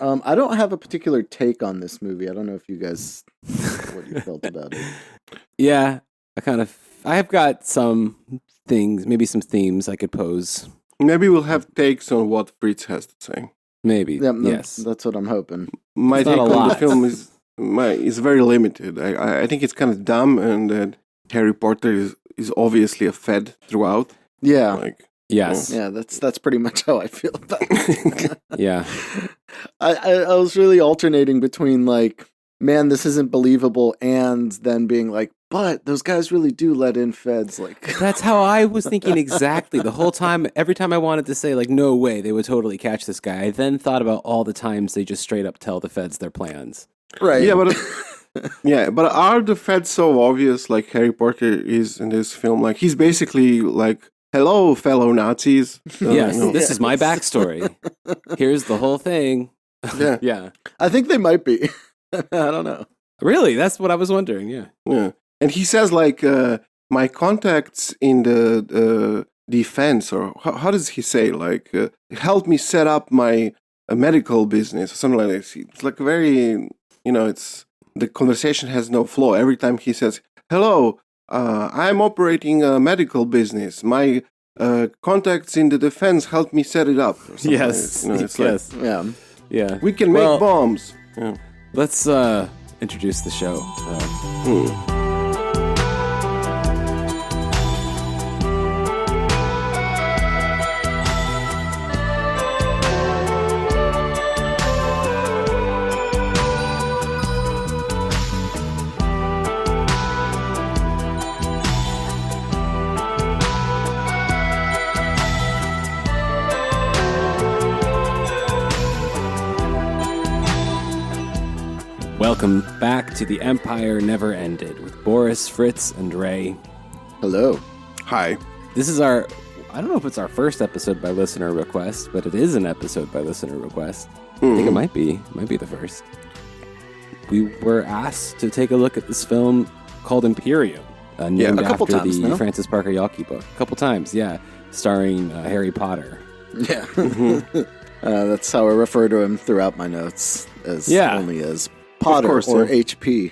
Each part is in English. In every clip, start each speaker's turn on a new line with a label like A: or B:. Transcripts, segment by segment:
A: I don't have a particular take on this movie. I don't know if you guys what you felt about it.
B: Yeah, I have got some things, maybe some themes I could pose.
C: Maybe we'll have takes on what Fritz has to say.
B: Maybe.
A: Yeah,
B: Yes.
A: that's what I'm hoping.
C: My
B: It's not
C: take
B: a
C: on the
B: lot.
C: film is very limited. I think it's kind of dumb, and that Harry Potter is obviously a fed throughout.
A: Yeah,
C: Like,
B: Yes.
A: yeah, that's pretty much how I feel about it.
B: Yeah.
A: I was really alternating between like, man, this isn't believable, and then being like, but those guys really do let in feds. Like,
B: That's how I was thinking exactly the whole time. Every time I wanted to say, like, no way, they would totally catch this guy. I then thought about all the times they just straight up tell the feds their plans.
A: right?
C: yeah, but but are the feds so obvious? Like Harry Potter is in this film. Like he's basically like, "Hello, fellow Nazis."
B: Yes,
C: you know.
B: this is my backstory. Here's the whole thing.
C: Yeah.
B: Yeah.
A: I think they might be. I don't know.
B: Really? That's what I was wondering. Yeah.
C: Yeah. And he says like, my contacts in the defense, or how does he say, like, help me set up my medical business or something like this. It's like very, it's the conversation has no flow. Every time he says, hello, I'm operating a medical business. My contacts in the defense helped me set it up. or something like
B: Yes.
C: this. It's
B: Yes.
A: Yeah.
B: Yeah.
C: we can make bombs. Yeah.
B: Let's introduce the show. Welcome back to The Empire Never Ended with Boris, Fritz, and Ray.
A: Hello.
C: Hi.
B: This is I don't know if it's our first episode by listener request, but it is an episode by listener request. I think it might be the first. We were asked to take a look at this film called Imperium, named
A: a couple
B: after
A: times
B: the
A: now.
B: Francis Parker Yockey book. A couple times, yeah, starring Harry Potter.
A: Yeah. That's how I refer to him throughout my notes, as only as Potter
C: course,
A: or
C: yeah.
A: HP.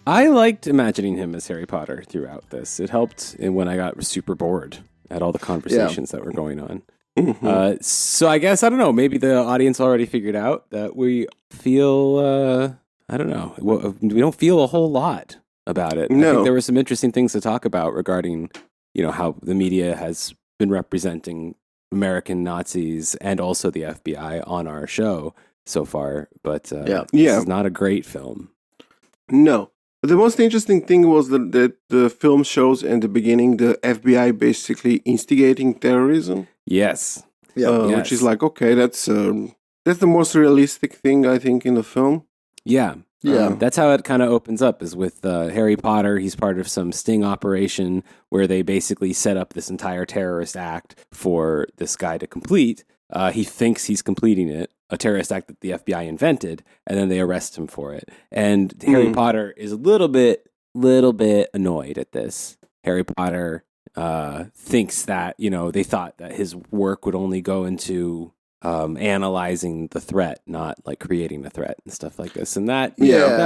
B: I liked imagining him as Harry Potter throughout this. It helped when I got super bored at all the conversations that were going on. So I guess, I don't know, maybe the audience already figured out that we feel, I don't know, we don't feel a whole lot about it.
C: No.
B: I think there were some interesting things to talk about regarding, how the media has been representing American Nazis and also the FBI on our show so far. But this is not a great film.
C: No. But the most interesting thing was that the film shows in the beginning the FBI basically instigating terrorism.
B: Yes.
A: Yeah.
C: Which is like, okay, that's the most realistic thing, I think, in the film.
B: Yeah.
A: Yeah.
B: That's how it kind of opens up, is with Harry Potter. He's part of some sting operation where they basically set up this entire terrorist act for this guy to complete. He thinks he's completing it, a terrorist act that the FBI invented, and then they arrest him for it. And Harry Potter is a little bit annoyed at this. Harry Potter thinks that, they thought that his work would only go into analyzing the threat, not like creating a threat and stuff like this. And that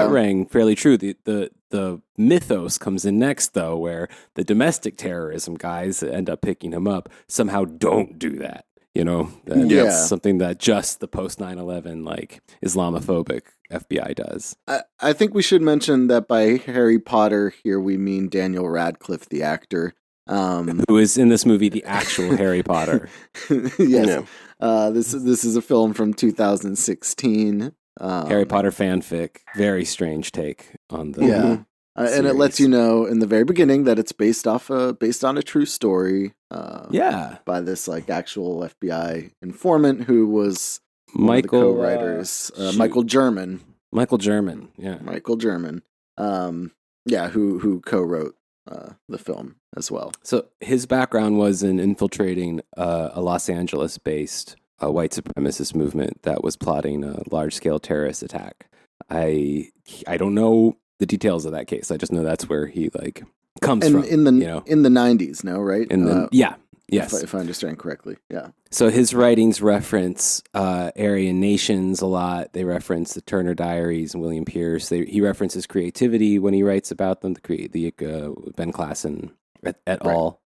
B: rang fairly true. The mythos comes in next, though, where the domestic terrorism guys that end up picking him up somehow don't do that. That's something that just the post 9/11 like Islamophobic FBI does.
A: I think we should mention that by Harry Potter here we mean Daniel Radcliff, the actor.
B: Who is in this movie the actual Harry Potter.
A: Yes. This is a film from 2016.
B: Harry Potter fanfic. Very strange take on the
A: and it lets you know in the very beginning that it's based on a true story. By this like actual FBI informant who was
B: Michael,
A: one of the co-writers, Michael German.
B: Michael German, yeah.
A: Michael German. Who co-wrote the film as well.
B: So his background was in infiltrating a Los Angeles-based white supremacist movement that was plotting a large-scale terrorist attack. I don't know the details of that case. I just know that's where he like comes from.
A: In the 90s, no, right?
B: Yes.
A: If I understand correctly. Yeah.
B: So his writings reference Aryan nations a lot. They reference the Turner Diaries and William Pierce. He references creativity when he writes about them, Ben Klassen et al.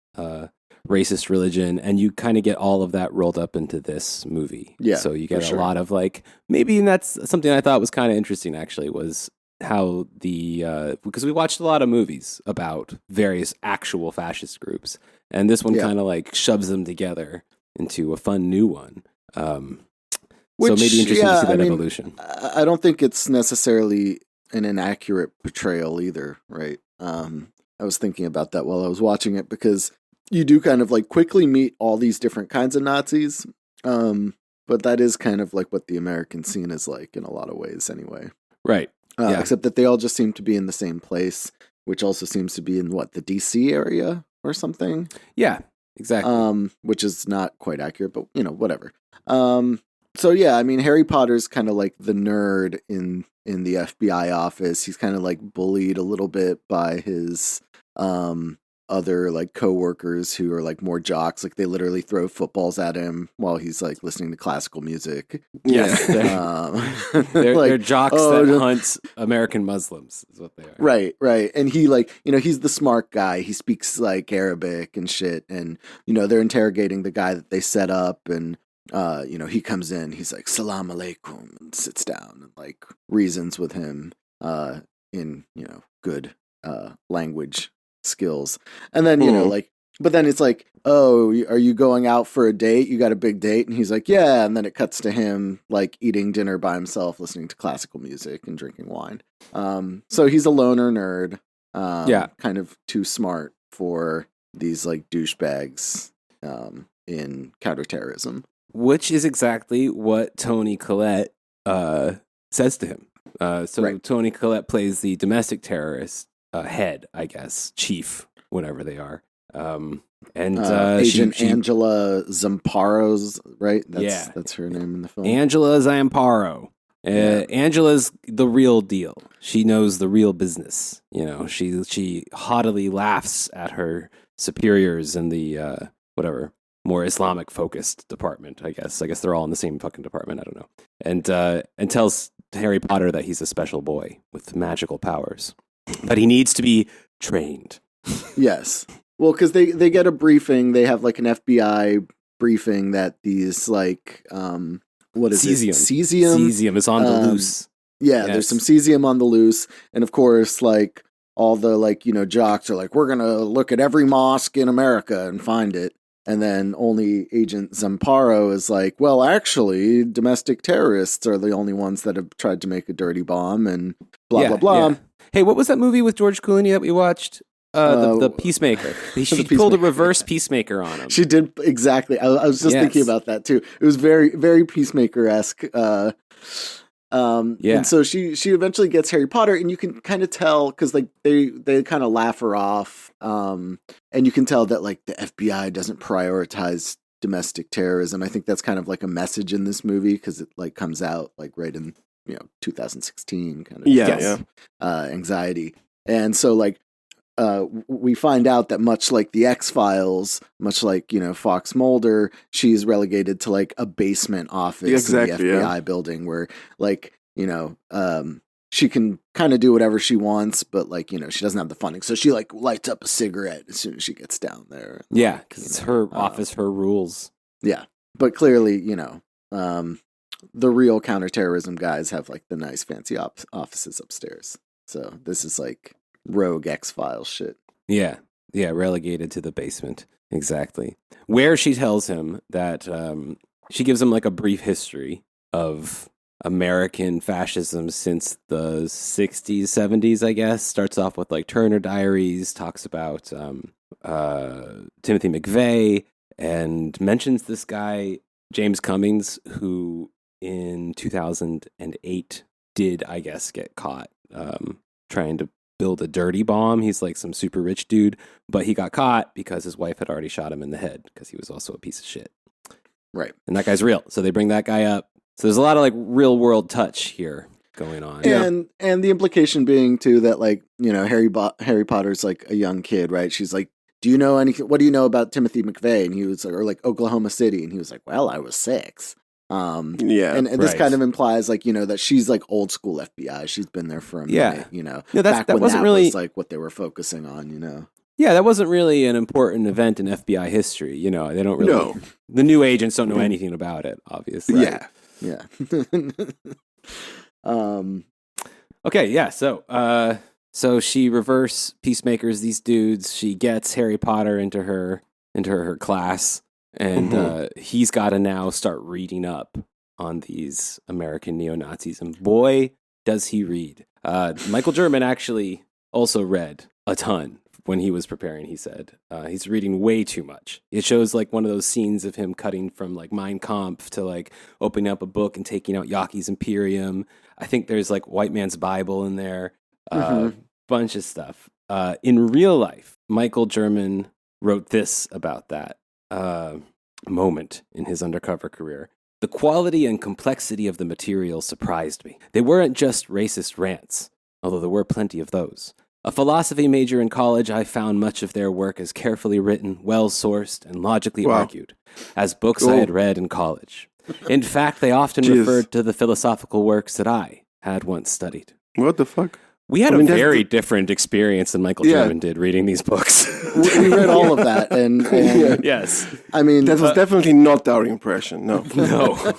B: Racist religion, and you kind of get all of that rolled up into this movie.
A: Yeah,
B: so you get a lot of like, maybe, and that's something I thought was kind of interesting actually, was how because we watched a lot of movies about various actual fascist groups, and this one kind of like shoves them together into a fun new one. So maybe interesting to see that evolution.
A: I don't think it's necessarily an inaccurate portrayal either, right? I was thinking about that while I was watching it, because you do kind of like quickly meet all these different kinds of Nazis, but that is kind of like what the American scene is like in a lot of ways anyway.
B: Right.
A: Except that they all just seem to be in the same place, which also seems to be in the DC area or something.
B: Yeah, exactly.
A: Which is not quite accurate, but whatever. So yeah, I mean, Harry Potter's kind of like the nerd in the FBI office. He's kind of like bullied a little bit by his other like coworkers who are like more jocks. Like they literally throw footballs at him while he's like listening to classical music.
B: Yes, they're jocks that hunt American Muslims is what they are.
A: Right. And he he's the smart guy. He speaks like Arabic and shit. And they're interrogating the guy that they set up, and he comes in. He's like salam alaikum and sits down and like reasons with him in good language skills. And then but then it's like, oh, are you going out for a date? You got a big date? And he's like, yeah. And then it cuts to him like eating dinner by himself, listening to classical music and drinking wine. So he's a loner nerd, kind of too smart for these like douchebags in counterterrorism,
B: which is exactly what Toni Collette says to him. Toni Collette plays the domestic terrorist head, I guess, chief, whatever they are.
A: Agent Angela Zamparo's, right? That's her name in the film.
B: Angela Zamparo. Angela's the real deal. She knows the real business. She haughtily laughs at her superiors in the more Islamic focused department. I guess they're all in the same fucking department. I don't know. And tells Harry Potter that he's a special boy with magical powers, but he needs to be trained.
A: Yes. Well, because they get a briefing. They have like an FBI briefing that these like what is
B: cesium.
A: It? Cesium
B: is on the loose.
A: Yeah, yes. There's some cesium on the loose, and of course, like all the jocks are like, we're gonna look at every mosque in America and find it. And then only Agent Zamparo is like, well, actually, domestic terrorists are the only ones that have tried to make a dirty bomb and blah, blah, blah.
B: Yeah. Hey, what was that movie with George Clooney that we watched? The Peacemaker. She pulled a reverse Peacemaker on him.
A: She did, exactly. I was just thinking about that, too. It was very, very Peacemaker-esque. And so she eventually gets Harry Potter, and you can kind of tell, because like they kind of laugh her off, and you can tell that like the FBI doesn't prioritize domestic terrorism. I think that's kind of like a message in this movie, because it like comes out like right in 2016 kind of anxiety. And so like we find out that much like the X-Files, much like Fox Mulder, she's relegated to like a basement office in the FBI building, where like she can kind of do whatever she wants, but like she doesn't have the funding, so she like lights up a cigarette as soon as she gets down there.
B: Yeah, because it's her office, her rules.
A: Yeah, but clearly the real counterterrorism guys have like the nice fancy offices upstairs. So this is like rogue X-Files shit.
B: Yeah, relegated to the basement. Exactly. Where she tells him that she gives him like a brief history of American fascism since the 60s, 70s, I guess. Starts off with like Turner Diaries, talks about Timothy McVeigh, and mentions this guy, James Cummings, who in 2008 did, I guess, get caught trying to build a dirty bomb. He's like some super rich dude, but he got caught because his wife had already shot him in the head because he was also a piece of shit.
A: Right.
B: And that guy's real. So they bring that guy up. So there's a lot of like real world touch here going on.
A: And the implication being too that like, Harry Potter's like a young kid, right? She's like do you know anything? What do you know about Timothy McVeigh? And he was like, or like Oklahoma City, and he was like, well, I was 6.
C: Yeah.
A: And this
B: Right.
A: kind of implies like, you know, that she's like old school FBI. She's been there for a
B: Yeah.
A: minute, you know.
B: Yeah,
A: back
B: that
A: when
B: wasn't
A: that
B: really
A: was like what they were focusing on, you know.
B: Yeah, that wasn't really an important event in FBI history. You know, they don't really.
C: No.
B: The new agents don't know anything about it, obviously.
C: Yeah.
A: Yeah.
B: Okay. Yeah. So she reverse peacemakers these dudes. She gets Harry Potter into her class, and he's got to now start reading up on these American neo-Nazis. And boy, does he read. Michael German actually also read a ton when he was preparing, he said. He's reading way too much. It shows like one of those scenes of him cutting from like Mein Kampf to like opening up a book and taking out Yaki's Imperium. I think there's like White Man's Bible in there. Bunch of stuff. In real life, Michael German wrote this about that moment in his undercover career. The quality and complexity of the material surprised me. They weren't just racist rants, although there were plenty of those. A philosophy major in college, I found much of their work as carefully written, well-sourced, and logically argued, as books I had read in college. In fact, they often referred to the philosophical works that I had once studied.
C: What the fuck?
B: We had a very different experience than Michael German did reading these books.
A: we read all of that, and
B: Yes.
A: I mean,
C: That was definitely not our impression. No.
B: No.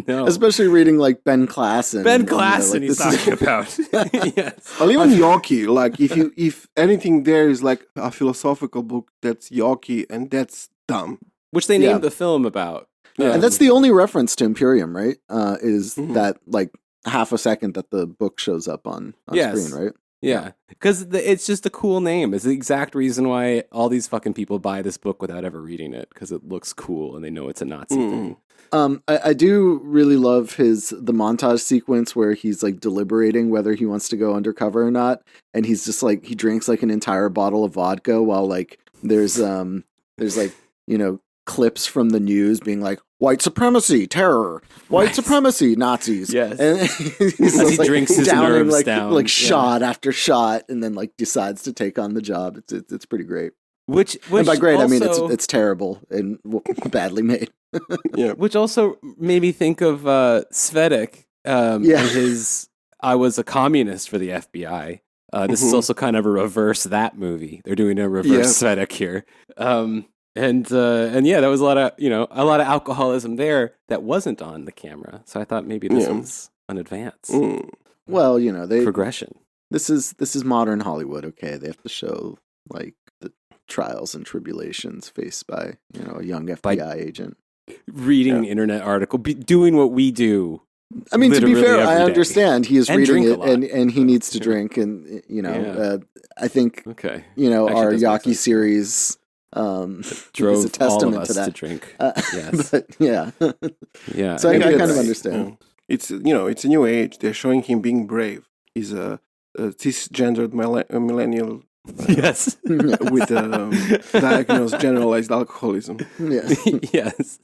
B: No.
A: especially reading like Ben Klassen.
B: Ben
A: and, you know,
B: Klassen
A: like,
B: he's
A: this is-
B: talking about. Yes.
C: Well, even Yoki, like if anything there is like a philosophical book that's Yoki and that's dumb.
B: Which they named the film about.
A: And that's the only reference to Imperium, right? Is that like half a second that the book shows up on screen, right?
B: Yeah, because it's just a cool name. It's the exact reason why all these fucking people buy this book without ever reading it, because it looks cool and they know it's a Nazi thing.
A: I do really love the montage sequence where he's like deliberating whether he wants to go undercover or not, and he's just like he drinks like an entire bottle of vodka while like there's like, you know, clips from the news being like white supremacy, terror, white supremacy, Nazis.
B: Yes.
A: And he's
B: As he
A: like
B: drinks his
A: downing
B: nerves down.
A: like
B: Yeah.
A: shot after shot, and then like decides to take on the job. It's pretty great.
B: Which
A: And by great, I mean
B: also-
A: it's terrible and badly made.
B: Which also made me think of Svedek and his "I was a communist for the FBI." This is also kind of a reverse that movie. They're doing a reverse Svedek here. And yeah, there was a lot of alcoholism there that wasn't on the camera. So I thought maybe this was an advance
A: Well, you know,
B: progression.
A: This is modern Hollywood. Okay, they have to show like the trials and tribulations faced by, you know, a young FBI agent.
B: Reading internet article, doing what we do.
A: I mean, to be
B: literally
A: fair,
B: every
A: I
B: day.
A: understand he is
B: And
A: reading
B: drink a
A: it,
B: lot.
A: and he needs to drink, and you know, I think
B: Okay.
A: you know
B: Actually,
A: our
B: does make
A: Yaki
B: sense.
A: series is
B: Drove
A: a testament
B: all of us
A: to that.
B: drink.
A: But
B: Yes.
A: yeah,
B: Yeah.
A: so I
C: Maybe
A: kind
C: that's
A: of
C: right.
A: understand.
C: It's it's a new age. They're showing him being brave. He's a cisgendered millennial
B: Yes.
C: with diagnosed generalized alcoholism.
A: Yes.
B: Yes.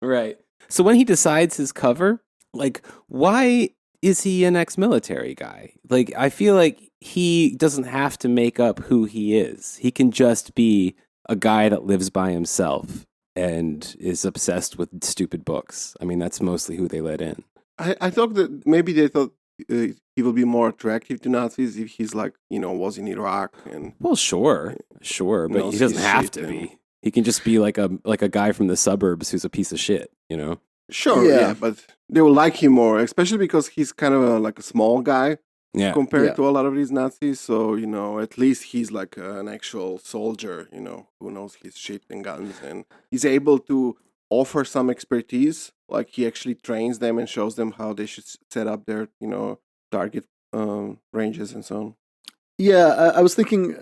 B: Right. So when he decides his cover, like, why is he an ex-military guy? Like, I feel like he doesn't have to make up who he is. He can just be a guy that lives by himself and is obsessed with stupid books. I mean, that's mostly who they let in.
C: I thought that maybe they thought he will be more attractive to Nazis if he's like, was in Iraq and
B: Well, sure, but
C: knows
B: he doesn't
C: his
B: have
C: shit
B: to
C: and-
B: be. He can just be like a guy from the suburbs who's a piece of shit, you know?
C: Sure,
A: Yeah.
C: but they will like him more, especially because he's kind of like a small guy
B: Yeah.
C: compared to a lot of these Nazis. So, at least he's like an actual soldier, who knows his shit and guns. And he's able to offer some expertise. Like he actually trains them and shows them how they should set up their, target ranges and so on.
A: Yeah, I was thinking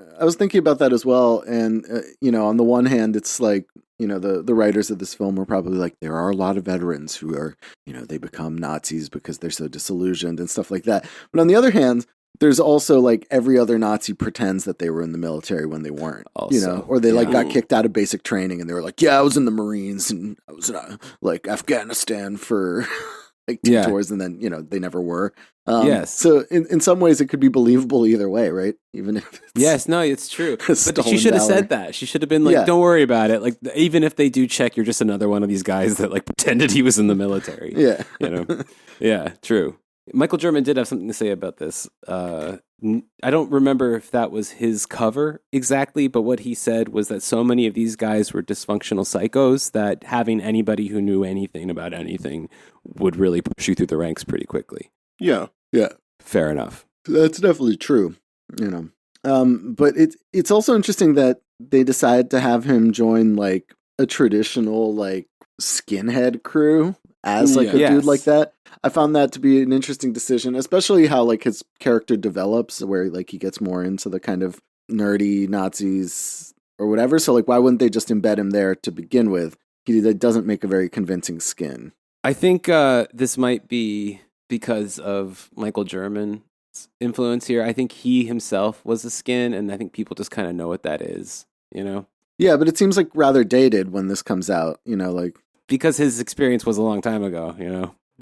A: about that as well, and on the one hand, it's like the writers of this film were probably like, there are a lot of veterans who are they become Nazis because they're so disillusioned and stuff like that. But on the other hand, there's also like every other Nazi pretends that they were in the military when they weren't,
B: Also,
A: or they like
B: yeah.
A: got kicked out of basic training and they were like, yeah, I was in the Marines and I was in like Afghanistan for like
B: Yeah.
A: detours, and then they never were.
B: Yes.
A: So in some ways, it could be believable either way, right? Even if it's
B: Yes, no, it's true. But she
A: stolen
B: should have
A: valor.
B: said that. She should have been like,
A: Yeah.
B: "Don't worry about it. Like, even if they do check, you're just another one of these guys that like pretended he was in the military."
A: Yeah.
B: Yeah, true. Michael German did have something to say about this. I don't remember if that was his cover exactly, but what he said was that so many of these guys were dysfunctional psychos that having anybody who knew anything about anything would really push you through the ranks pretty quickly.
C: Yeah.
A: Yeah.
B: Fair enough.
A: That's definitely true. But it's also interesting that they decided to have him join like a traditional like skinhead crew as like a
B: Yes.
A: dude like that. I found that to be an interesting decision, especially how like his character develops, where like he gets more into the kind of nerdy Nazis or whatever. So like, why wouldn't they just embed him there to begin with? He doesn't make a very convincing skin.
B: I think this might be because of Michael German's influence here. I think he himself was a skin, and I think people just kind of know what that is,
A: Yeah, but it seems like rather dated when this comes out, like
B: because his experience was a long time ago,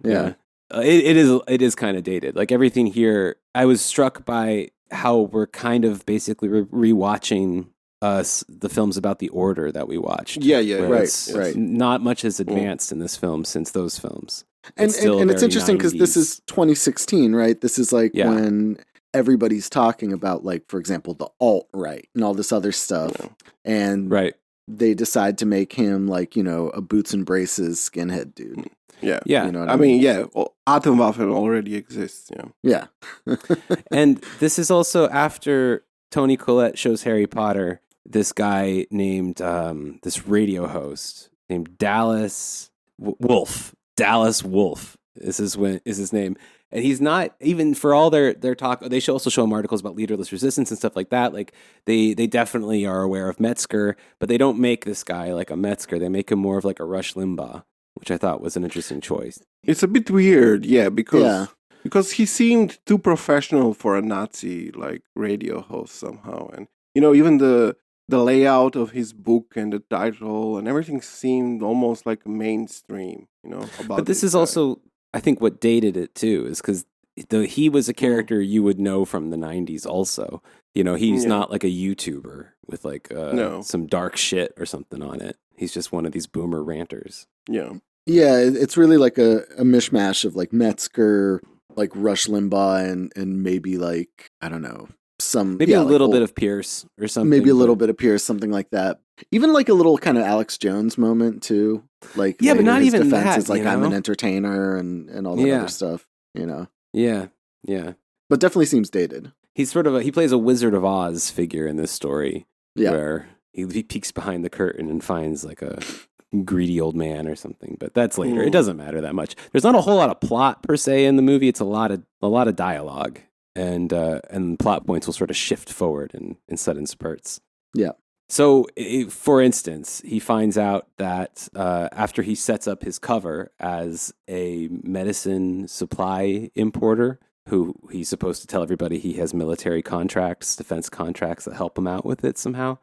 A: Yeah.
B: It is kind of dated. Like everything here, I was struck by how we're kind of basically rewatching the films about the Order that we watched.
C: Yeah, yeah,
B: where
A: right,
B: it's
A: right.
B: Not much has advanced in this film since those films.
A: And
B: still
A: it's
B: very
A: interesting because this
B: 90s.
A: is 2016, right? This is like
B: Yeah.
A: when everybody's talking about, like, for example, the alt-right and all this other stuff. And
B: Right.
A: they decide to make him like, a boots and braces skinhead dude.
C: Yeah.
B: Yeah.
A: You know what
C: I mean, yeah, Atomwaffen already exists. Yeah.
A: Yeah.
B: And this is also after Toni Collette shows Harry Potter this guy named this radio host named Dallas Wolf. Dallas Wolf is his name. And he's not, even for all their talk, they also show him articles about leaderless resistance and stuff like that. Like they definitely are aware of Metzger, but they don't make this guy like a Metzger. They make him more of like a Rush Limbaugh, which I thought was an interesting choice.
C: It's a bit weird, yeah, because
A: Yeah.
C: because he seemed too professional for a Nazi like radio host somehow, and even the layout of his book and the title and everything seemed almost like mainstream. About.
B: But this is
C: guy.
B: also, I think, what dated it too, is because he was a character you would know from the 90s also. He's
C: Yeah.
B: not like a YouTuber with like
C: No.
B: some dark shit or something on it. He's just one of these boomer ranters.
C: Yeah.
A: Yeah, it's really like a mishmash of like Metzger, like Rush Limbaugh, and maybe like, I don't know,
B: Maybe a
A: like
B: little bit of Pierce or something.
A: maybe a little
B: but-
A: bit of Pierce, something like that. Even like a little kind of Alex Jones moment too. Like,
B: Yeah, but
A: later
B: not
A: his
B: even
A: defense
B: that,
A: is like,
B: you
A: I'm an
B: know?
A: entertainer and all that
B: Yeah.
A: other stuff.
B: Yeah.
A: But definitely seems dated.
B: He's he plays a Wizard of Oz figure in this story.
A: Yeah.
B: Where he peeks behind the curtain and finds like a greedy old man or something. But that's later. It doesn't matter that much. There's not a whole lot of plot per se in the movie. It's a lot of dialogue, and plot points will sort of shift forward in sudden spurts.
A: Yeah.
B: So, for instance, he finds out that after he sets up his cover as a medicine supply importer, who he's supposed to tell everybody he has military contracts, defense contracts that help him out with it somehow,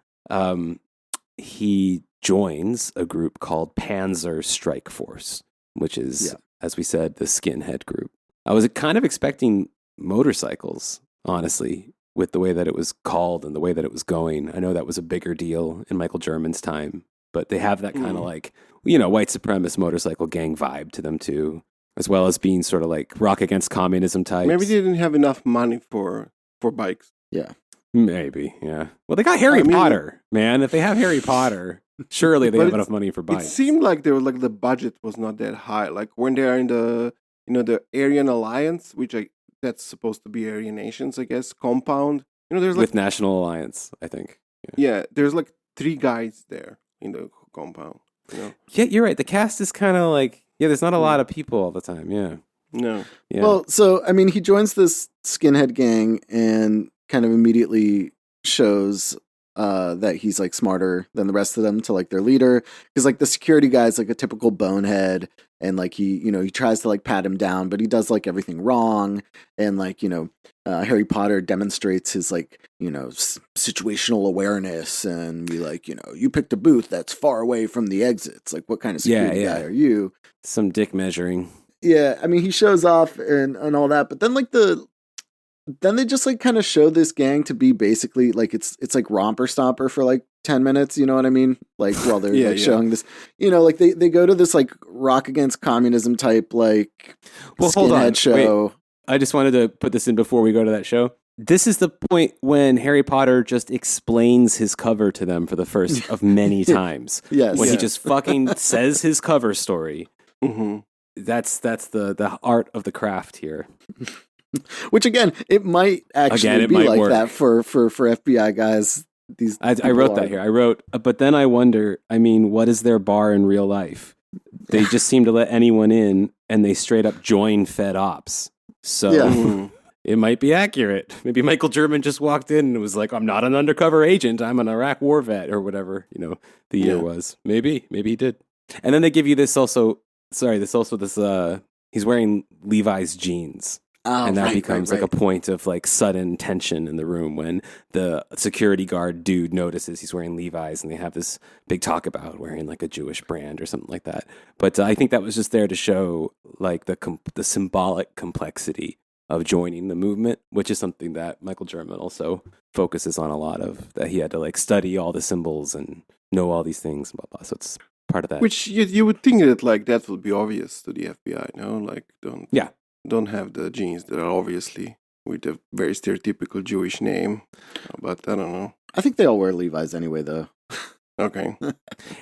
B: he joins a group called Panzer Strike Force, which is, as we said, the skinhead group. I was kind of expecting motorcycles, honestly, with the way that it was called and the way that it was going. I know that was a bigger deal in Michael German's time, but they have that kind of like, white supremacist motorcycle gang vibe to them too, as well as being sort of like rock against communism types.
C: Maybe they didn't have enough money for bikes.
A: Yeah.
B: Maybe, yeah. Well, they got Harry Potter, man. If they have Harry Potter, surely they have enough money for bikes.
C: It seemed like the budget was not that high. Like when they are in the the Aryan Alliance, which that's supposed to be Aryan nations, I guess, compound. There's like
B: with National Alliance, I think.
C: Yeah, there's like 3 guys there in the compound.
B: Yeah, you're right. The cast is kind of like, there's not a lot of people all the time. Yeah.
C: No.
B: Yeah.
A: Well, so I mean, he joins this skinhead gang and kind of immediately shows that he's like smarter than the rest of them to like their leader, because like the security guy's like a typical bonehead, and like he tries to like pat him down, but he does like everything wrong, and like Harry Potter demonstrates his like situational awareness and be like, you picked a booth that's far away from the exits, like what kind of security guy are you?
B: Some dick measuring.
A: Yeah, I mean, he shows off and all that, but then like then they just like kind of show this gang to be basically like it's like romper stomper for like 10 minutes, you know what I mean? Like while they're
C: Yeah,
A: like
C: yeah.
A: showing this, like they go to this like rock against communism type like
B: Well, hold on.
A: skinhead show.
B: I just wanted to put this in before we go to that show. This is the point when Harry Potter just explains his cover to them for the first of many times.
A: Yes.
B: When he
C: Yes.
B: just fucking says his cover story.
C: Hmm.
B: That's the art of the craft here.
A: Which again, it might actually
B: Again, it
A: be
B: might
A: like
B: work.
A: that for FBI guys. These
B: I
A: people
B: wrote that
A: are-
B: here. I wrote, but then I wonder, I mean, what is their bar in real life? They just seem to let anyone in and they straight up join Fed Ops. So
A: Yeah.
C: Mhm.
B: it might be accurate. Maybe Michael German just walked in and was like, I'm not an undercover agent. I'm an Iraq war vet or whatever, the year
C: Yeah.
B: was. Maybe he did. And then they give you this he's wearing Levi's jeans.
A: Oh,
B: And that
A: right,
B: becomes
A: right,
B: like a point of like sudden tension in the room when the security guard dude notices he's wearing Levi's and they have this big talk about wearing like a Jewish brand or something like that. But I think that was just there to show like the symbolic complexity of joining the movement, which is something that Michael German also focuses on a lot of, that he had to like study all the symbols and know all these things and blah, blah. So it's part of that.
C: Which you would think that like that would be obvious to the FBI, no? Like
B: Yeah.
C: don't have the jeans that are obviously with a very stereotypical Jewish name. But I don't know.
A: I think they all wear Levi's anyway, though.
C: Okay.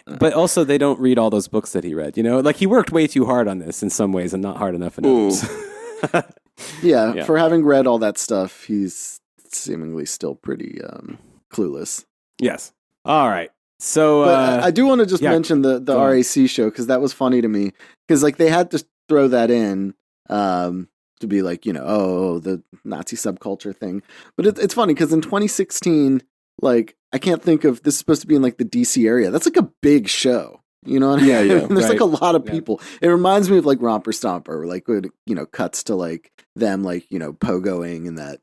B: But also, they don't read all those books that he read. Like he worked way too hard on this in some ways, and not hard enough in others.
A: Yeah,
B: Yeah.
A: for having read all that stuff, he's seemingly still pretty clueless.
B: Yes. All right. So,
A: But I do want to just
B: yeah,
A: mention the
B: go on.
A: RAC show because that was funny to me because like they had to throw that in to be like the Nazi subculture thing. But it's funny because in 2016, like I can't think of this is supposed to be in like the DC area. That's like a big show. You know what I mean?
C: Yeah, yeah,
A: And there's like a lot of
B: Yeah.
A: people. It reminds me of like Romper Stomper, like when cuts to like them like pogoing in that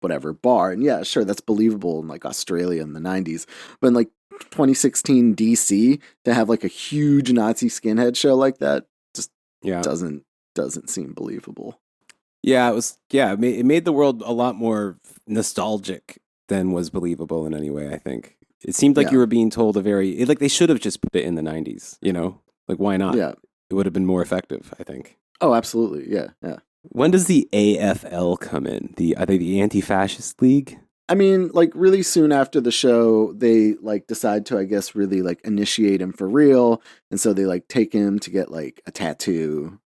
A: whatever bar. And yeah, sure, that's believable in like Australia in the 90s. But in like 2016 DC to have like a huge Nazi skinhead show like that
B: yeah.
A: doesn't seem believable.
B: Yeah, it was. Yeah, it made the world a lot more nostalgic than was believable in any way. I think it seemed like
A: Yeah.
B: you were being told like they should have just put it in the 90s. Like why not?
A: Yeah.
B: It would have been more effective. I think.
A: Oh, absolutely. Yeah. Yeah.
B: When does the AFL come in? Are they the Anti-Fascist League?
A: I mean, like really soon after the show, they like decide to, I guess, really like initiate him for real, and so they like take him to get like a tattoo,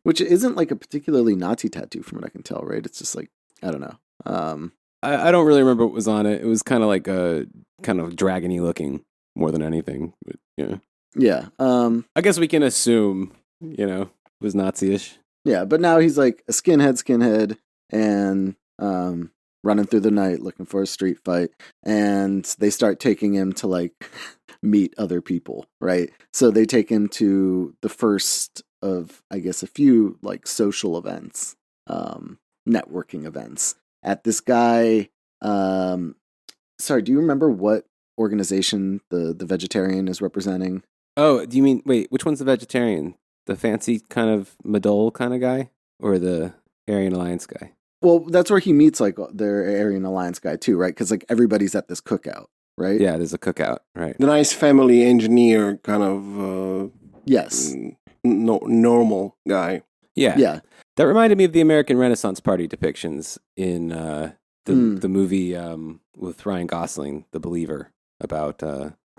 A: which isn't like a particularly Nazi tattoo from what I can tell, right? It's just like I don't know.
B: I don't really remember what was on it. It was kind of like a kind of dragony looking more than anything. But, yeah.
A: Yeah.
B: I guess we can assume, it was Nazi-ish.
A: Yeah, but now he's like a skinhead, and running through the night looking for a street fight, and they start taking him to like meet other people, right? So they take him to the first of, I guess, a few like social events, networking events at this guy. Sorry, do you remember what organization the vegetarian is representing?
B: Oh, do you mean, wait, which one's the vegetarian? The fancy kind of Madole kind of guy? Or the Aryan Alliance guy?
A: Well, that's where he meets like their Aryan Alliance guy too, right? Because like everybody's at this cookout, right?
B: Yeah, there's a cookout, right?
C: The nice family engineer kind of
A: Yes.
C: normal guy.
B: Yeah.
A: Yeah.
B: That reminded me of the American Renaissance Party depictions in the movie with Ryan Gosling, The Believer, about,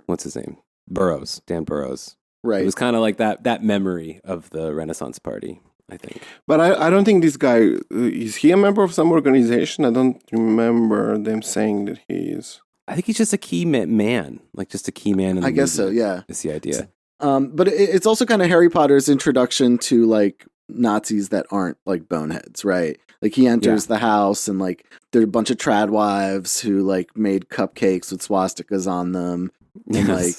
B: what's his name? Dan Burroughs.
A: Right.
B: It was kind of like that memory of the Renaissance Party, I think.
C: But I don't think this guy, is he a member of some organization? I don't remember them saying that he is.
B: I think he's just a key man, like just a key man in the
A: I guess so,
B: movement,
A: yeah.
B: is the idea.
A: But it's also kind of Harry Potter's introduction to like Nazis that aren't like boneheads, right? Like he enters the house and like there are a bunch of trad wives who like made cupcakes with swastikas on them. And like,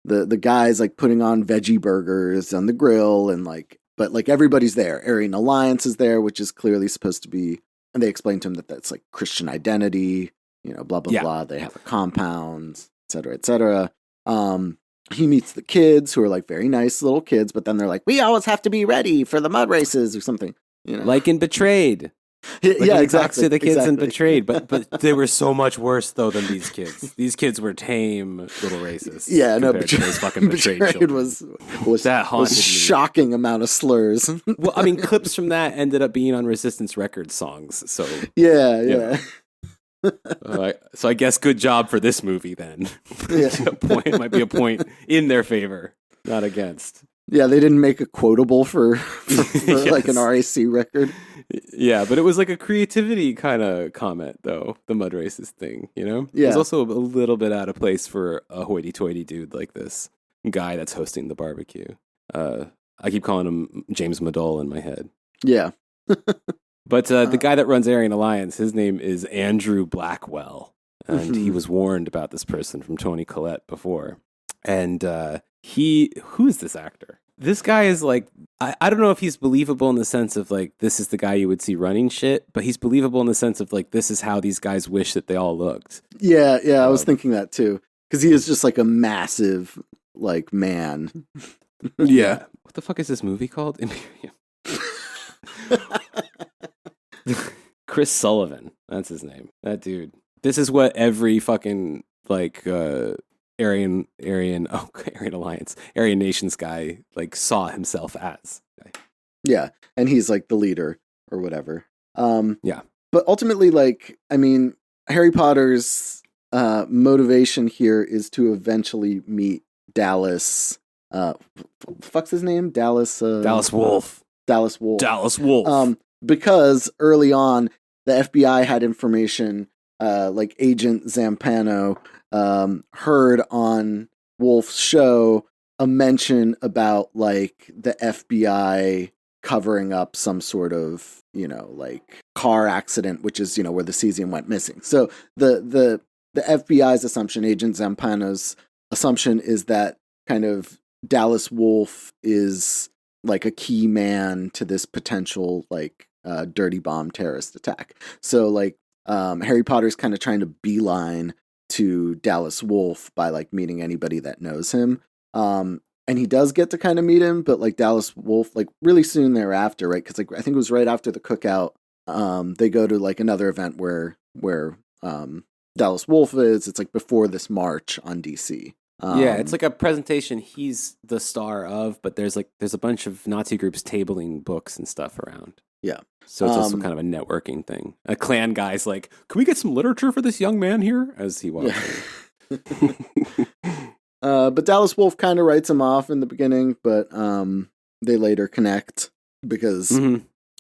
A: the guys like putting on veggie burgers on the grill and like, but like everybody's there. Aryan Alliance is there, which is clearly supposed to be, and they explain to him that that's like Christian identity, blah, blah, blah. They have a compound, et cetera, et cetera. he meets the kids who are like very nice little kids, but then they're like, we always have to be ready for the mud races or something.
B: Like in Betrayed. Like
A: yeah,
B: he
A: exactly.
B: talks to the kids in
A: exactly.
B: Betrayed, but they were so much worse though than these kids. These kids were tame little racists.
A: Yeah, no,
B: compared to those fucking Betrayed children.
A: was
B: That haunted me.
A: shocking amount of slurs.
B: Well, I mean, clips from that ended up being on Resistance Records songs. So
A: yeah.
B: So I guess good job for this movie then.
A: Yeah.
B: A point might be a point in their favor, not against.
A: Yeah, they didn't make a quotable for like an
B: Yes.
A: RAC record.
B: Yeah, but it was like a creativity kind of comment, though, the mud racist thing, you know? It
A: Yeah.
B: was also a little bit out of place for a hoity-toity dude like this guy that's hosting the barbecue. I keep calling him James Madole in my head.
A: Yeah.
B: But the guy that runs Aryan Alliance, his name is Andrew Blackwell. And he was warned about this person from Tony Collette before. And who is this actor? This guy is like, I don't know if he's believable in the sense of like, this is the guy you would see running shit, but he's believable in the sense of like, this is how these guys wish that they all looked.
A: Yeah, I was thinking that too. Because he is just like a massive, like, man.
B: Yeah. What the fuck is this movie called? Imperium. Chris Sullivan. That's his name. That dude. This is what every fucking, like, Aryan Alliance, Aryan Nations guy, like, saw himself as.
A: Yeah, and he's like the leader or whatever.
B: Yeah.
A: But ultimately, like, I mean, Harry Potter's motivation here is to eventually meet Dallas. Fuck's his name? Dallas
B: Wolf.
A: Dallas Wolf.
B: Dallas Wolf.
A: Because early on, the FBI had information, like Agent Zampano heard on Wolf's show a mention about like the FBI covering up some sort of, like car accident, which is, where the cesium went missing. So the FBI's assumption, Agent Zampano's assumption, is that kind of Dallas Wolf is like a key man to this potential like dirty bomb terrorist attack. So like Harry Potter's kind of trying to beeline to Dallas Wolf by like meeting anybody that knows him. And he does get to kind of meet him, but like Dallas Wolf, like really soon thereafter, right? Because like I think it was right after the cookout, they go to like another event where Dallas Wolf is. It's like before this march on DC.
B: Yeah, it's like a presentation he's the star of, but there's a bunch of Nazi groups tabling books and stuff around.
A: Yeah.
B: So it's also kind of a networking thing. A Klan guy's like, can we get some literature for this young man here? As he walks in.
A: But Dallas Wolf kind of writes him off in the beginning, but they later connect because,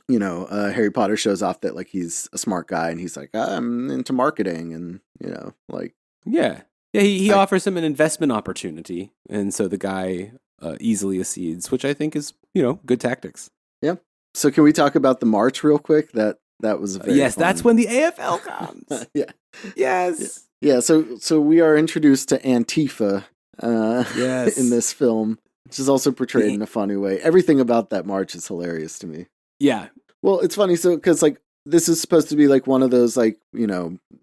A: Harry Potter shows off that like he's a smart guy and he's like, I'm into marketing and, like.
B: Yeah. Yeah, he offers him an investment opportunity. And so the guy easily accedes, which I think is, good tactics.
A: Yeah. So can we talk about the march real quick? That was a very
B: yes,
A: fun...
B: that's when the AFL comes.
A: Yeah.
B: Yes.
A: Yeah. So we are introduced to Antifa
B: yes.
A: in this film, which is also portrayed in a funny way. Everything about that march is hilarious to me.
B: Yeah.
A: Well, it's funny. So, because like this is supposed to be like one of those like,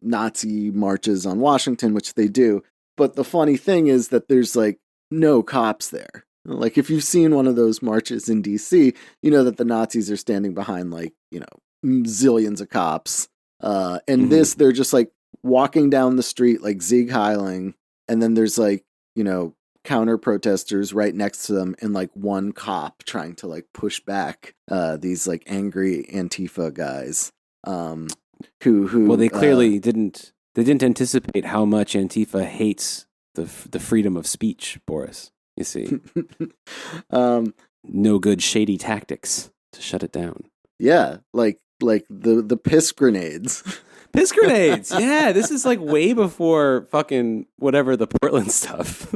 A: Nazi marches on Washington, which they do. But the funny thing is that there's like no cops there. Like if you've seen one of those marches in DC, you know that the Nazis are standing behind like, zillions of cops. And this, they're just like walking down the street, like Sieg Heiling. And then there's like, counter protesters right next to them and like one cop trying to like push back these like angry Antifa guys. Who
B: well, they clearly didn't anticipate how much Antifa hates the freedom of speech, Boris. You see, no good shady tactics to shut it down.
A: Yeah, like the piss grenades.
B: Piss grenades. Yeah, this is like way before fucking whatever the Portland stuff.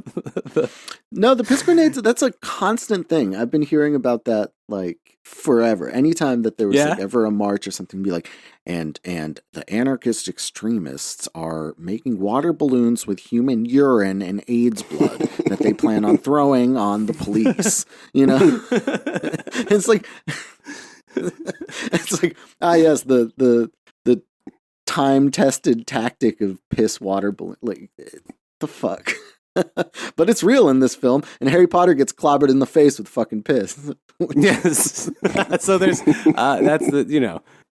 A: No, the piss grenades, that's a constant thing. I've been hearing about that like forever. Anytime that there was like ever a march or something, be like, and the anarchist extremists are making water balloons with human urine and AIDS blood that they plan on throwing on the police. It's like yes, the time-tested tactic of piss water balloon. Like, the fuck? But it's real in this film, and Harry Potter gets clobbered in the face with fucking piss.
B: Yes. So there's that's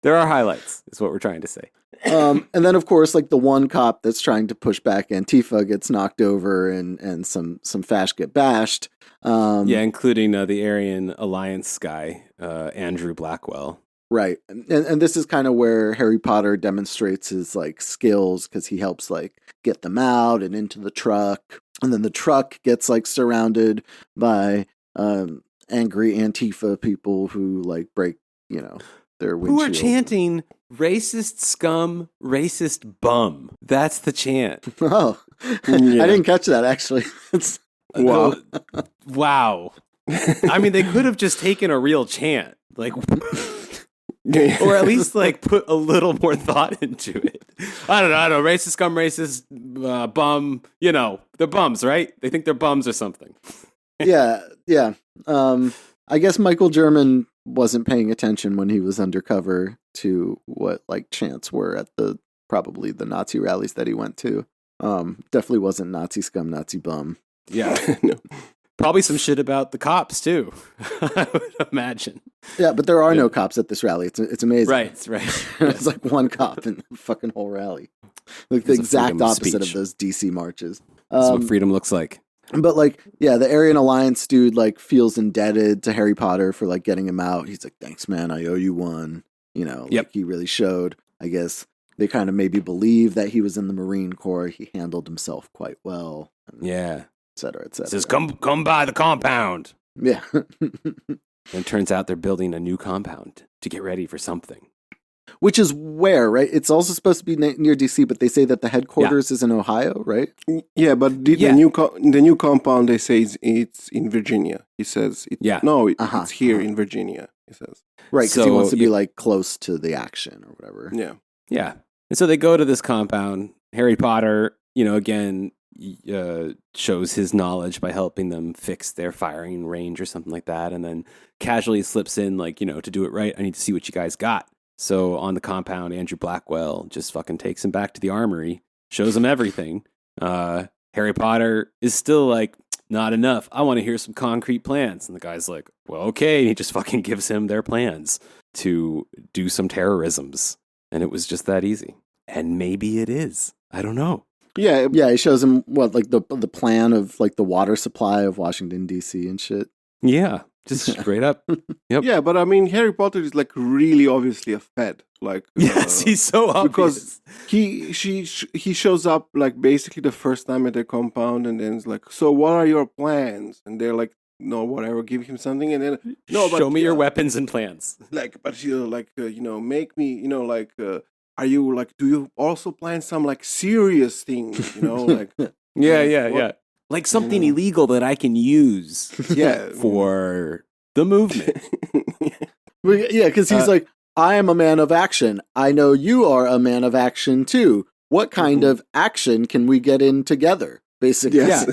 B: there are highlights, is what we're trying to say.
A: And then of course, like the one cop that's trying to push back Antifa gets knocked over, and some fash get bashed.
B: Including the Aryan Alliance guy, Andrew Blackwell.
A: Right. And this is kind of where Harry Potter demonstrates his like skills, because he helps like get them out and into the truck. And then the truck gets like surrounded by angry Antifa people who like break, their windshield.
B: Who are chanting racist scum, racist bum. That's the chant.
A: Oh, I didn't catch that actually. It's
B: wow. I mean, they could have just taken a real chant. Like or at least like put a little more thought into it. I don't know. Racist scum, racist bum. They're bums, right? They think they're bums or something.
A: Yeah. I guess Michael German wasn't paying attention when he was undercover to what like chants were at probably the Nazi rallies that he went to. Definitely wasn't Nazi scum, Nazi bum.
B: Yeah. No. Probably some shit about the cops too. I would imagine.
A: Yeah, but there are no cops at this rally. It's amazing.
B: Right.
A: It's like one cop in the fucking whole rally. Like the exact opposite of those DC marches.
B: That's what freedom looks like.
A: But like, yeah, the Aryan Alliance dude like feels indebted to Harry Potter for like getting him out. He's like, "Thanks, man. I owe you one." Like he really showed. I guess they kind of maybe believe that he was in the Marine Corps. He handled himself quite well.
B: Yeah.
A: Et cetera, et cetera.
B: Says, come by the compound.
A: Yeah.
B: And it turns out they're building a new compound to get ready for something.
A: Which is where, right? It's also supposed to be near DC, but they say that the headquarters is in Ohio, right?
C: Yeah, but the new compound, they say it's in Virginia. He says, it's here in Virginia, he says.
A: Right, because he wants to be like close to the action or whatever.
C: Yeah.
B: Yeah. And so they go to this compound. Harry Potter, again, shows his knowledge by helping them fix their firing range or something like that, and then casually slips in like, to do it right, I need to see what you guys got. So on the compound, Andrew Blackwell just fucking takes him back to the armory, shows him everything. Harry Potter is still like, not enough, I want to hear some concrete plans. And the guy's like, well, okay. And he just fucking gives him their plans to do some terrorisms. And it was just that easy. And maybe it is. I don't know.
A: Yeah, he shows him like the plan of like the water supply of Washington D.C. and shit.
B: Yeah, just straight up. Yep.
C: Yeah, but I mean, Harry Potter is like really obviously a Fed. Like
B: yes, he's so obvious
C: because he shows up like basically the first time at their compound, and then it's like, so what are your plans? And they're like, no, whatever, give him something, and then
B: show me your weapons and plans.
C: Like, but make me, are you like, do you also plan some like serious things, like
B: yeah, like something illegal that I can use for the movement.
A: Yeah, because he's like, I am a man of action. I know you are a man of action too. What kind of action can we get in together? Basically,
B: yeah.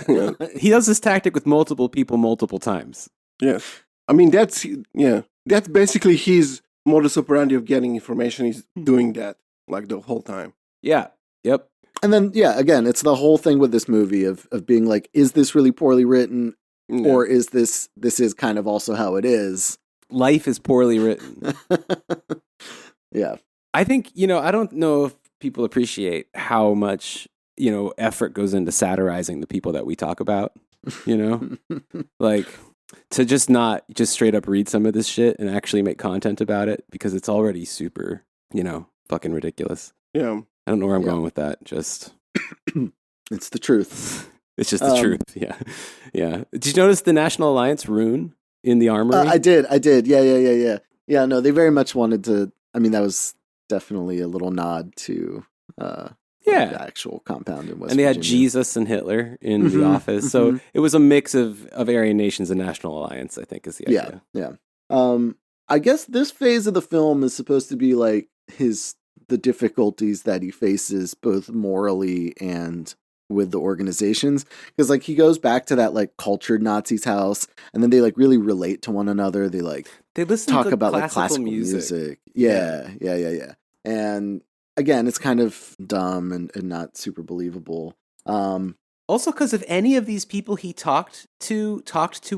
B: He does this tactic with multiple people multiple times.
C: Yeah, I mean that's basically his modus operandi of getting information. He's doing that like the whole time.
B: Yeah. Yep.
A: And then again, it's the whole thing with this movie of being like, is this really poorly written, or is this is kind of also how it is?
B: Life is poorly written.
A: Yeah. I
B: think, I don't know if people appreciate how much, effort goes into satirizing the people that we talk about, like to just not just straight up read some of this shit and actually make content about it, because it's already super, fucking ridiculous.
C: Yeah.
B: I don't know where I'm going with that. Just
A: it's the truth.
B: It's just the truth. Yeah. Yeah. Did you notice the National Alliance rune in the armory?
A: I did. Yeah. Yeah, no, they very much wanted to. I mean, that was definitely a little nod to the actual compound in West
B: And they
A: Virginia.
B: had Jesus and Hitler in the office. So it was a mix of Aryan nations and National Alliance, I think, is the idea.
A: Yeah. I guess this phase of the film is supposed to be like the difficulties that he faces both morally and with the organizations, because like he goes back to that like cultured Nazis house, and then they like really relate to one another. They
B: listen
A: talk
B: to
A: about like classical music. Yeah. And again, it's kind of dumb and not super believable.
B: Also, because if any of these people he talked to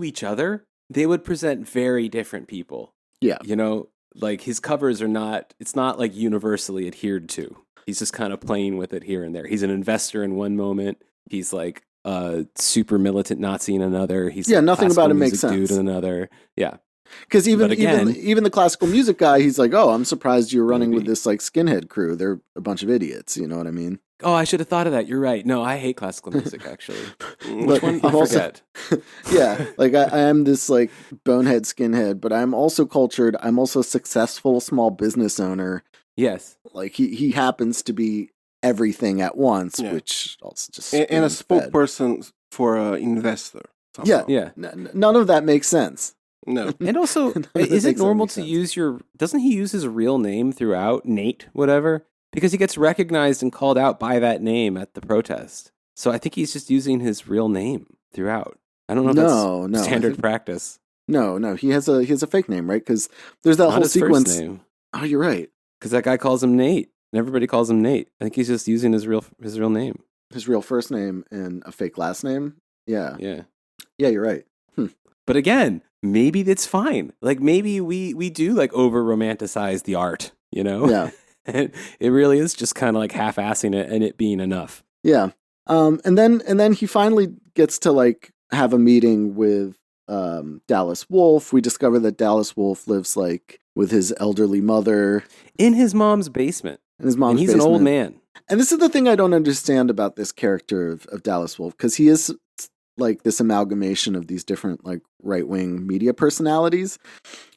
B: each other, they would present very different people.
A: Yeah.
B: You know, like his covers are not, it's not like universally adhered to. He's just kind of playing with it here and there. He's an investor in one moment. He's like a super militant Nazi in another. He's
A: Yeah,
B: like
A: nothing about it makes
B: dude
A: sense.
B: in another. Yeah.
A: Because
B: But again-
A: even the classical music guy, he's like, oh, I'm surprised you're running with
B: Maybe.
A: this like skinhead crew. They're a bunch of idiots. You know what I mean?
B: Oh, I should have thought of that. You're right. No, I hate classical music, actually.
A: But
B: Which one? I
A: I'm also-
B: forget.
A: Yeah, like I am this like bonehead skinhead, but I'm also cultured. I'm also a successful small business owner.
B: Yes.
A: Like he happens to be everything at once,
C: Yeah.
A: which also just
C: And a
A: screams bad.
C: spokesperson for an investor.
A: Yeah.
C: somehow.
B: Yeah.
A: None of that makes sense.
C: No.
B: And also,
A: None of it
B: is it
A: makes
B: normal
A: any
B: to
A: sense.
B: use doesn't he use his real name throughout, Nate, whatever? Because he gets recognized and called out by that name at the protest. So I think he's just using his real name throughout. I don't know if
A: No,
B: that's
A: I
B: standard
A: think-
B: practice.
A: No, he has a fake name, right? Because there's that
B: Not
A: whole
B: his
A: sequence.
B: first name.
A: Oh, you're right.
B: Because that guy calls him Nate. And everybody calls him Nate. I think he's just using his real name.
A: His real first name and a fake last name. Yeah,
B: Yeah.
A: you're right.
B: But again, maybe that's fine. Like maybe we do like over romanticize the art, you know?
A: Yeah,
B: And it really is just kind of like half-assing it and it being enough.
A: yeah. And then he finally gets to like have a meeting with Dallas Wolf. We discover that Dallas Wolf lives like with his elderly mother
B: In his mom's basement.
A: and his mom's
B: And he's
A: basement.
B: an old man.
A: And this is the thing I don't understand about this character of Dallas Wolf, because he is like this amalgamation of these different like right-wing media personalities,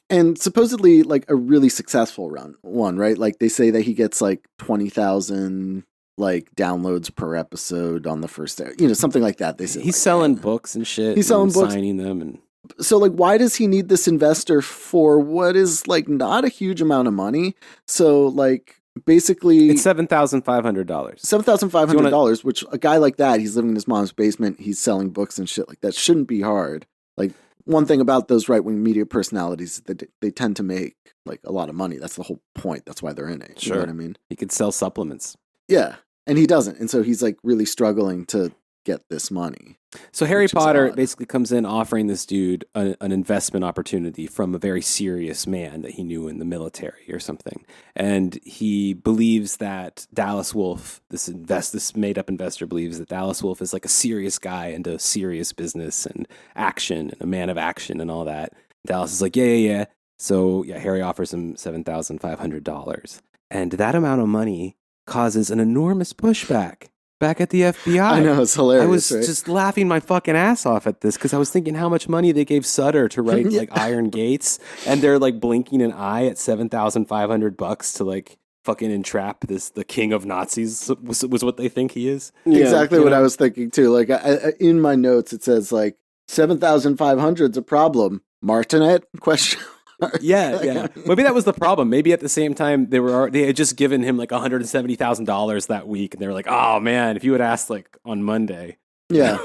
A: and supposedly like a really successful one, right? Like they say that he gets like 20,000 like downloads per episode on the first, something like that. They say
B: He's
A: like,
B: selling books and shit.
A: He's selling
B: and
A: books.
B: signing them. And
A: so like why does he need this investor for what is like not a huge amount of money? So like basically
B: it's $7,500.
A: $7,500, which a guy like that, he's living in his mom's basement, he's selling books and shit like that, shouldn't be hard. Like one thing about those right-wing media personalities is that they tend to make like a lot of money. That's the whole point. That's why they're in it. You know
B: Sure.
A: what I mean?
B: He could sell supplements.
A: Yeah. And he doesn't. And so he's like really struggling to get this money.
B: So Harry
A: Which is
B: Potter
A: odd.
B: basically comes in offering this dude an investment opportunity from a very serious man that he knew in the military or something. And he believes that Dallas Wolf, this made-up investor, believes that Dallas Wolf is like a serious guy into serious business and action and a man of action and all that. Dallas is like, yeah. So yeah, Harry offers him $7,500. And that amount of money causes an enormous pushback back at the FBI.
A: I know, it's hilarious.
B: I was
A: right?
B: just laughing my fucking ass off at this because I was thinking how much money they gave Sutter to write
A: Yeah.
B: like Iron Gates, and they're like blinking an eye at $7,500 to like fucking entrap the king of Nazis was what they think he is.
C: Yeah.
A: Exactly
B: you
A: what
B: know?
A: I was thinking too. Like I, in my notes, it says like 7,500's a problem. Martinet? Question. mark.
B: Yeah,
A: Like,
B: yeah. Maybe that was the problem. Maybe at the same time they had just given him like $170,000 that week, and they were like, "Oh man, if you had asked like on Monday,
A: Yeah.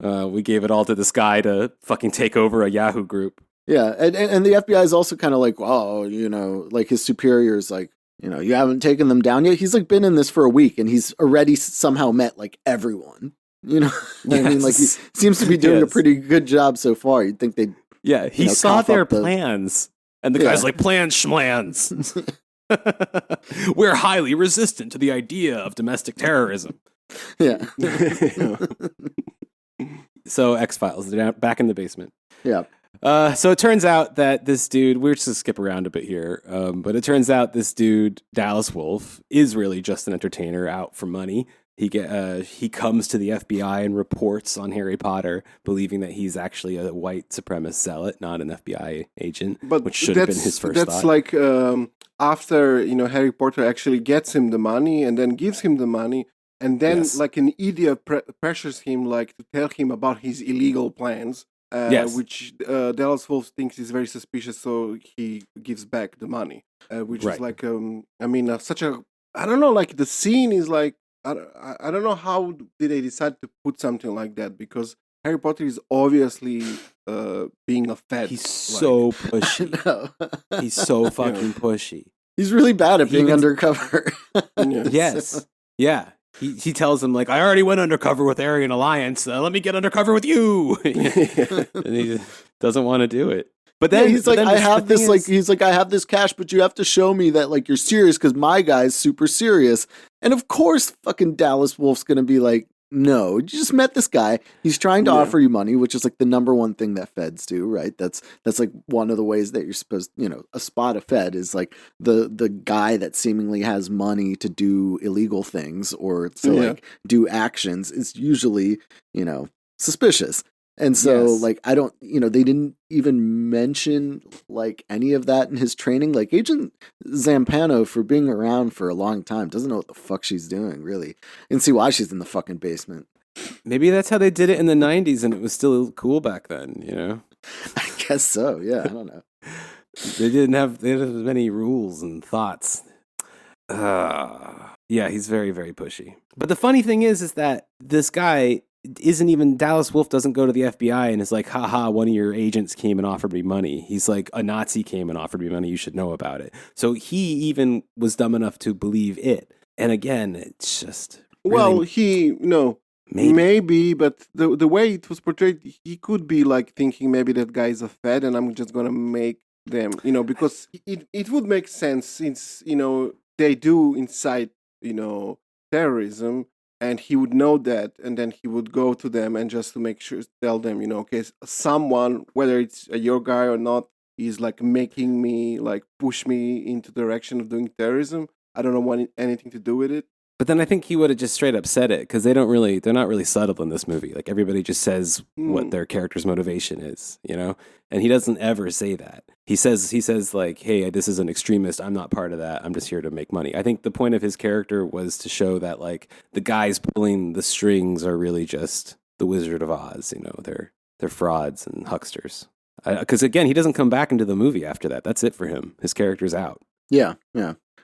B: we gave it all to this guy to fucking take over a Yahoo group."
A: Yeah, and the FBI is also kind of like, oh, like his superiors, like, you haven't taken them down yet. He's like been in this for a week, and he's already somehow met like everyone. I mean, like he
B: Yes.
A: seems to be doing a
B: Yes.
A: pretty good job so far. You'd think they'd,
B: Yeah, he
A: know,
B: saw
A: cough
B: their
A: up the-
B: plans, and the
A: Yeah.
B: guy's like, "Plans, schmans." We're highly resistant to the idea of domestic terrorism.
A: yeah,
B: So X-Files, they're back in the basement.
A: yeah,
B: So it turns out that this dude, we're just going to skip around a bit here, but it turns out this dude, Dallas Wolf, is really just an entertainer out for money. He comes to the FBI and reports on Harry Potter, believing that he's actually a white supremacist zealot, not an FBI agent,
C: But
B: which should have been his first
C: that's
B: thought.
C: like after Harry Potter actually gets him the money and then gives him the money, and then
B: Yes.
C: like an idiot pressures him like to tell him about his illegal plans.
B: Yes.
C: Which Dallas Wolf thinks is very suspicious, so he gives back the money, which
B: Right.
C: is like such a, I don't know, like the scene is like, I don't know how did they decide to put something like that, because Harry Potter is obviously being a fed.
B: He's so pushy.
A: no.
B: He's so fucking pushy.
A: He's really bad at
B: He
A: being
B: even-
A: undercover.
C: Yeah.
B: Yes. Yeah. he tells him like, I already went undercover with Aryan Alliance. Let me get undercover with you. And he doesn't want to do it. But then
A: he's like, I have this cash, but you have to show me that like you're serious because my guy's super serious. And of course, fucking Dallas Wolf's gonna be like, no, you just met this guy. He's trying to offer you money, which is like the number one thing that feds do, right? That's like one of the ways that you're supposed, a spot of Fed is like the guy that seemingly has money to do illegal things or to like do actions is usually, suspicious. And so like, I don't, they didn't even mention like any of that in his training. Like Agent Zampano, for being around for a long time, doesn't know what the fuck she's doing, really. And see why she's in the fucking basement.
B: Maybe that's how they did it in the 90s and it was still cool back then,
A: I guess so, yeah, I don't know.
B: They didn't have as many rules and thoughts. Yeah, he's very, very pushy. But the funny thing is that this guy isn't even, Dallas Wolf doesn't go to the FBI and is like, haha, one of your agents came and offered me money. He's like, a Nazi came and offered me money. You should know about it. So he even was dumb enough to believe it. And again, it's just. Really,
C: maybe, but the way it was portrayed, he could be like thinking maybe that guy is a Fed and I'm just going to make them, because it would make sense since, they do incite, terrorism. And he would know that, and then he would go to them and just to make sure, tell them, okay, someone, whether it's your guy or not, is like making me, like push me into the direction of doing terrorism. I don't want anything to do with it.
B: But then I think he would have just straight up said it because they're not really subtle in this movie. Like everybody just says what their character's motivation is, And he doesn't ever say that. He says like, hey, this is an extremist. I'm not part of that. I'm just here to make money. I think the point of his character was to show that like the guys pulling the strings are really just the Wizard of Oz. They're frauds and hucksters. Because again, he doesn't come back into the movie after that. That's it for him. His character's out.
A: Yeah.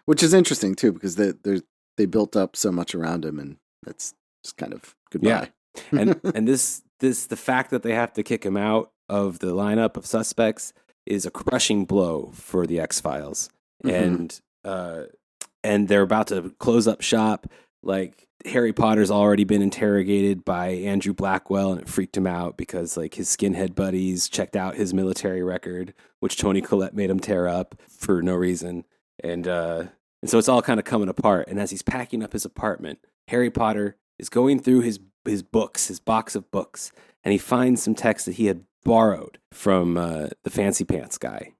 A: Which is interesting too, because they built up so much around him, and that's just kind of goodbye.
B: Yeah. And this the fact that they have to kick him out of the lineup of suspects is a crushing blow for the X-Files. And they're about to close up shop. Like Harry Potter's already been interrogated by Andrew Blackwell, and it freaked him out because like his skinhead buddies checked out his military record, which Toni Collette made him tear up for no reason. And so it's all kind of coming apart. And as he's packing up his apartment, Harry Potter is going through his books, his box of books, and he finds some texts that he had borrowed from the Fancy Pants guy,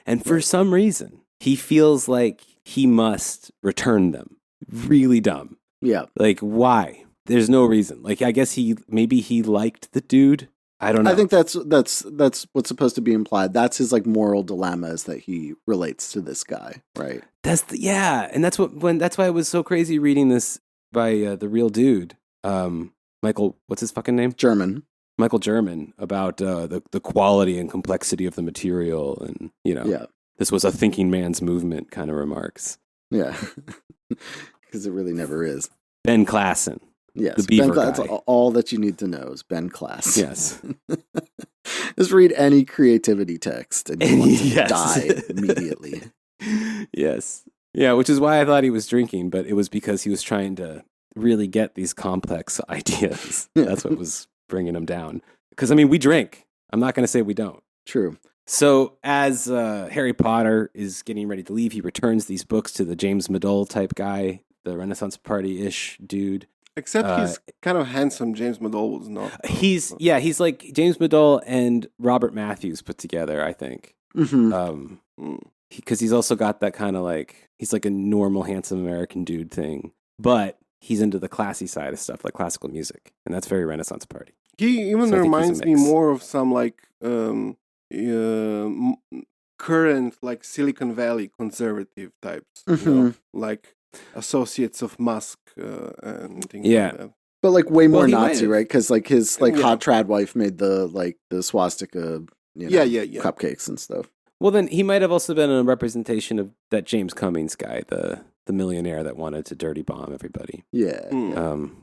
B: And for some reason, he feels like he must return them. Really dumb.
A: Yeah.
B: Like, why? There's no reason. Like, I guess maybe he liked the dude. I don't know.
A: I think that's what's supposed to be implied. That's his like moral dilemma, is that he relates to this guy, right?
B: And that's why it was so crazy reading this by the real dude, Michael. What's his fucking name? Michael German, about the quality and complexity of the material, and this was a thinking man's movement kind of remarks.
A: Yeah, because it really never is.
B: Ben Klassen.
A: Yes,
B: the Beaver guy.
A: That's all that you need to know is Ben Klass.
B: Yes.
A: Just read any creativity text and you want to die immediately.
B: Yes. Yeah, which is why I thought he was drinking, but it was because he was trying to really get these complex ideas. That's what was bringing him down. Because, we drink. I'm not going to say we don't.
A: True.
B: So as Harry Potter is getting ready to leave, he returns these books to the James Madole type guy, the Renaissance Party-ish dude.
C: Except he's kind of handsome. James Madole was not.
B: He's like James Madole and Robert Matthews put together, I think. Because he's also got that kind of like, he's like a normal, handsome American dude thing. But he's into the classy side of stuff, like classical music. And that's very Renaissance Party.
C: He even reminds me more of some like current like Silicon Valley conservative types. Like associates of Musk and things like that.
A: But like way more Nazi, right? Because like his like hot trad wife made the swastika, cupcakes and stuff.
B: Well, then he might have also been a representation of that James Cummings guy, the millionaire that wanted to dirty bomb everybody.
A: Yeah.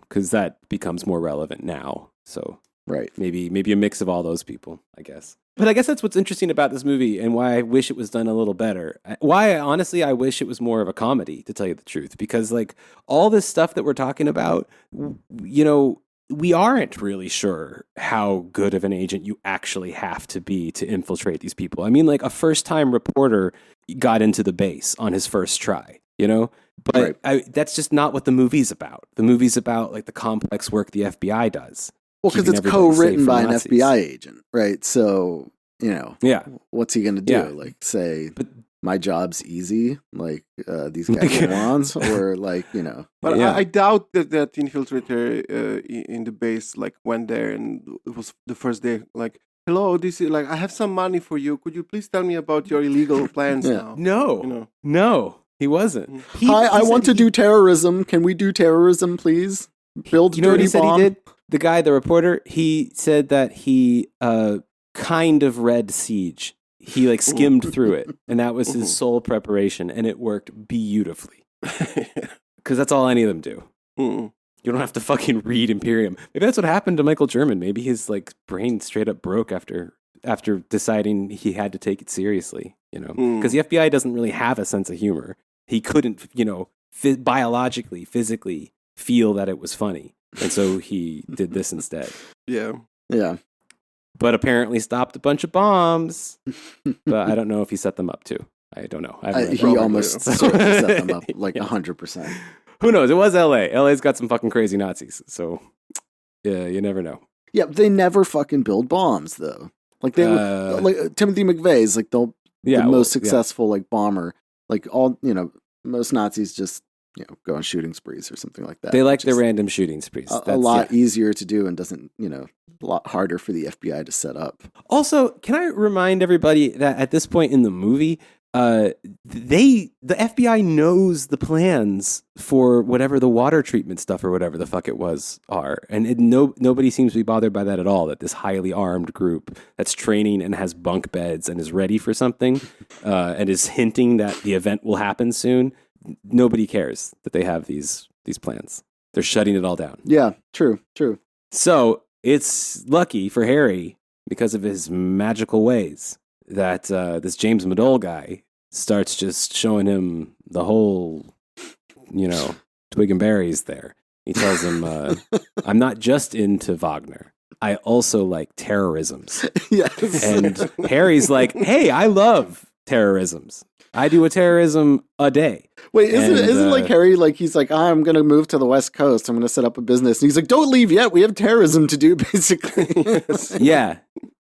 B: Because that becomes more relevant now. So
A: Right.
B: Maybe a mix of all those people, I guess. But I guess that's what's interesting about this movie and why I wish it was done a little better. Honestly, I wish it was more of a comedy, to tell you the truth, because like all this stuff that we're talking about, you know, we aren't really sure how good of an agent you actually have to be to infiltrate these people. I mean, like a first-time reporter got into the base on his first try, you know? But that's just not what the movie's about. The movie's about like the complex work the FBI does.
A: Well, because it's co-written by an FBI agent, right? So, you know, what's he going to do?
B: Yeah.
A: Like say, my job's easy, like these guys are morons, or like, you know.
C: But I doubt that infiltrator in the base like went there and it was the first day like, hello, this is like, I have some money for you. Could you please tell me about your illegal plans now?
B: No,
C: you know?
B: No, he wasn't.
A: Hi, I want to do terrorism. Can we do terrorism, please? Build
B: you know what he said
A: bomb?
B: He did? The guy, the reporter, he said that he kind of read Siege. He like skimmed through it, and that was his sole preparation, and it worked beautifully. Because that's all any of them do. You don't have to fucking read Imperium. Maybe that's what happened to Michael German. Maybe his like brain straight up broke after deciding he had to take it seriously. You know, because the FBI doesn't really have a sense of humor. He couldn't, you know, biologically, physically feel that it was funny. And so he did this instead.
C: Yeah.
B: But apparently stopped a bunch of bombs. But I don't know if he set them up too. I don't know.
A: He almost certainly set them up like 100%.
B: Who knows? It was LA. LA's got some fucking crazy Nazis. So yeah, you never know.
A: Yeah, they never fucking build bombs though. Like they would, like Timothy McVeigh's like the most successful like bomber. Like all, you know, most Nazis just, you know, go on shooting sprees or something like that.
B: They like their random shooting sprees.
A: A lot easier to do and doesn't, you know, a lot harder for the FBI to set up.
B: Also, can I remind everybody that at this point in the movie, the FBI knows the plans for whatever the water treatment stuff or whatever the fuck it was are. And nobody seems to be bothered by that at all, that this highly armed group that's training and has bunk beds and is ready for something and is hinting that the event will happen soon. Nobody cares that they have these plans. They're shutting it all down.
A: Yeah, true.
B: So it's lucky for Harry, because of his magical ways, that this James Madole guy starts just showing him the whole, you know, twig and berries there. He tells him, I'm not just into Wagner. I also like terrorisms.
A: Yes.
B: And Harry's like, hey, I love terrorisms. I do a terrorism a day.
A: Wait, isn't like Harry, like he's like, I'm going to move to the West Coast. I'm going to set up a business. And he's like, don't leave yet. We have terrorism to do, basically.
B: Yeah.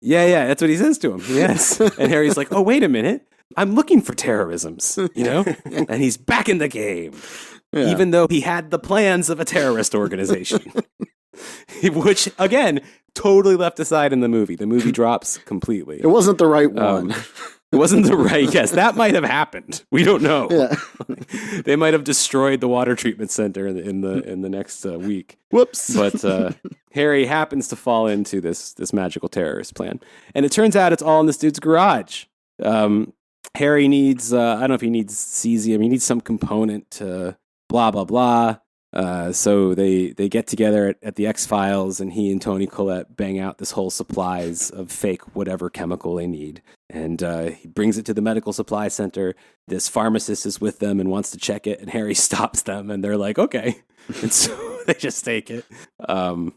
B: That's what he says to him. Yes. And Harry's like, oh, wait a minute. I'm looking for terrorisms, you know? And he's back in the game. Yeah. Even though he had the plans of a terrorist organization. Which, again, totally left aside in the movie. The movie drops completely.
A: It wasn't the right one.
B: It wasn't the right, yes, that might have happened. We don't know.
A: Yeah.
B: They might have destroyed the water treatment center in the next week.
A: Whoops.
B: But Harry happens to fall into this magical terrorist plan. And it turns out it's all in this dude's garage. Harry needs, I don't know if he needs cesium, he needs some component to blah, blah, blah. So they get together at the X-Files, and he and Toni Collette bang out this whole supplies of fake whatever chemical they need. And he brings it to the medical supply center. This pharmacist is with them and wants to check it, and Harry stops them, and they're like, okay. And so they just take it. And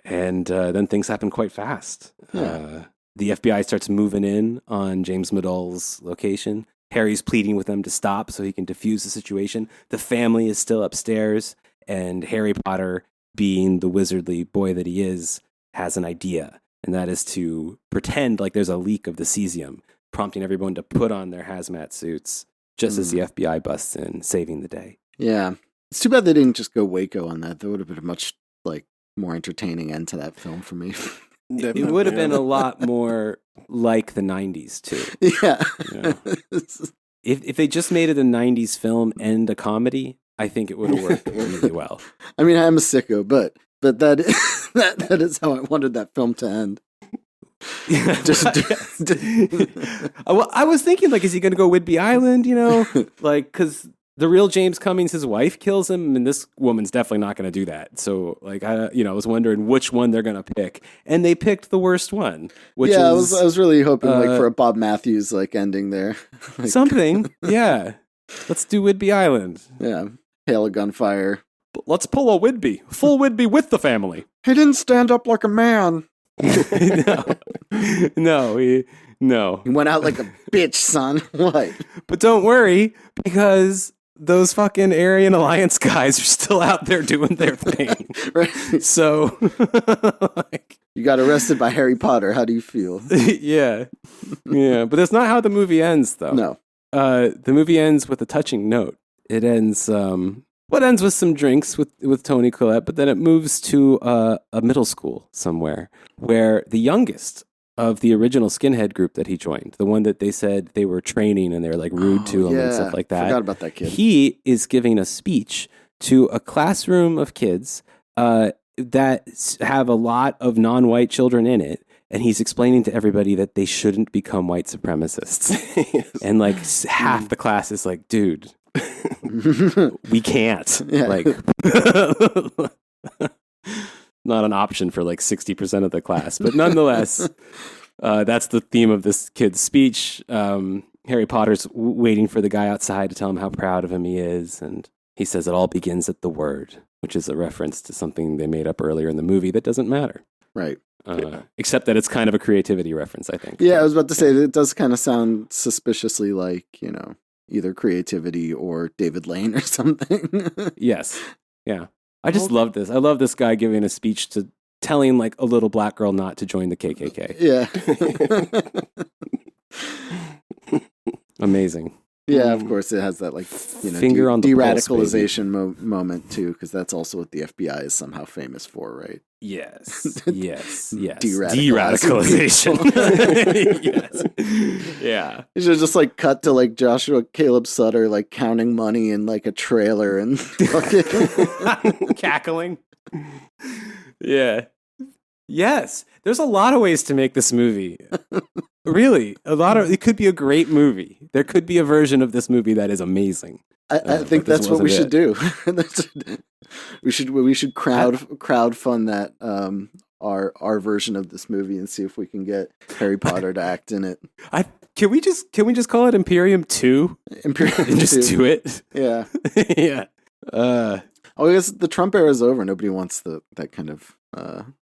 B: then things happen quite fast.
A: Yeah.
B: The FBI starts moving in on James Madole's location. Harry's pleading with them to stop so he can defuse the situation. The family is still upstairs, and Harry Potter, being the wizardly boy that he is, has an idea, and that is to pretend like there's a leak of the cesium, prompting everyone to put on their hazmat suits just as the FBI busts in, saving the day.
A: Yeah. It's too bad they didn't just go Waco on that. That would have been a much more entertaining end to that film for me.
B: It would have been a lot more like the 90s, too.
A: Yeah.
B: You know? If they just made it a 90s film and a comedy, I think it would have worked really well.
A: I mean, I'm a sicko, but that is how I wanted that film to end.
B: I was thinking, like, is he going to go Whidbey Island, you know? Like, because the real James Cummings, his wife kills him, and this woman's definitely not going to do that. So, like, I was wondering which one they're going to pick, and they picked the worst one. Which
A: I
B: is,
A: was really hoping for a Bob Matthews like ending there. Like,
B: something. Yeah, let's do Whidbey Island.
A: Yeah, hail of gunfire.
B: Let's pull a Whidbey, full Whidbey with the family.
A: He didn't stand up like a man.
B: No.
A: He went out like a bitch, son. What?
B: But don't worry, because those fucking Aryan Alliance guys are still out there doing their thing.
A: Right.
B: So,
A: you got arrested by Harry Potter. How do you feel?
B: Yeah. But that's not how the movie ends, though.
A: No.
B: The movie ends with a touching note. It ends, ends with some drinks with Toni Collette, but then it moves to a middle school somewhere where the youngest of the original skinhead group that he joined, the one that they said they were training and they were like rude to him and stuff like that.
A: Forgot about that kid.
B: He is giving a speech to a classroom of kids that have a lot of non-white children in it. And he's explaining to everybody that they shouldn't become white supremacists. And like half the class is like, dude, we can't.
A: Yeah.
B: Like, not an option for like 60% of the class. But nonetheless, that's the theme of this kid's speech. Harry Potter's waiting for the guy outside to tell him how proud of him he is. And he says it all begins at the word, which is a reference to something they made up earlier in the movie that doesn't matter.
A: Right.
B: Except that it's kind of a creativity reference, I think.
A: Yeah, I was about to say, it does kind of sound suspiciously like, either creativity or David Lane or something.
B: Yes. Yeah. I just love this. I love this guy giving a speech to telling like a little black girl not to join the KKK.
A: Yeah.
B: Amazing.
A: Yeah, of course it has that like,
B: Finger on the pulse,
A: de-radicalization moment too, because that's also what the FBI is somehow famous for, right?
B: Yes.
A: De-radicalization.
B: Yes. Yeah.
A: You should just like cut to like Joshua Caleb Sutter like counting money in like a trailer and
B: cackling. Yeah. Yes. There's a lot of ways to make this movie. Really, it could be a great movie. There could be a version of this movie that is amazing.
A: I think that's what we should do. we should crowd fund that our version of this movie and see if we can get Harry Potter to act in it.
B: Can we just call it Imperium 2?
A: Imperium
B: and just
A: 2.
B: do it.
A: Yeah.
B: Yeah.
A: I guess the Trump era is over. Nobody wants that kind of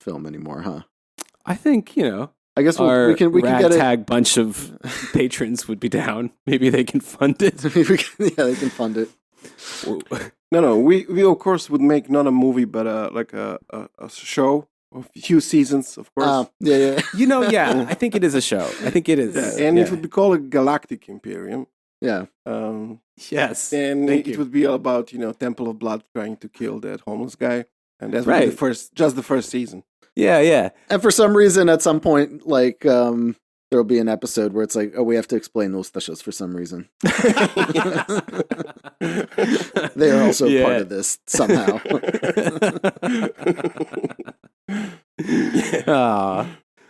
A: film anymore, huh?
B: I think
A: I guess we can get it.
B: Ragtag bunch of patrons would be down. Maybe they can fund it.
A: They can fund it.
C: No. We of course would make not a movie, but like a show, a few seasons, of course.
A: Yeah.
B: Yeah. I think it is a show. I think it is,
C: and it would be called a Galactic Imperium.
A: Yeah.
B: Yes.
C: And it would be all about Temple of Blood trying to kill that homeless guy, and that's right. The first season.
B: Yeah.
A: And for some reason, at some point, like, there'll be an episode where it's like, oh, we have to explain those dishes for some reason. They are also part of this somehow.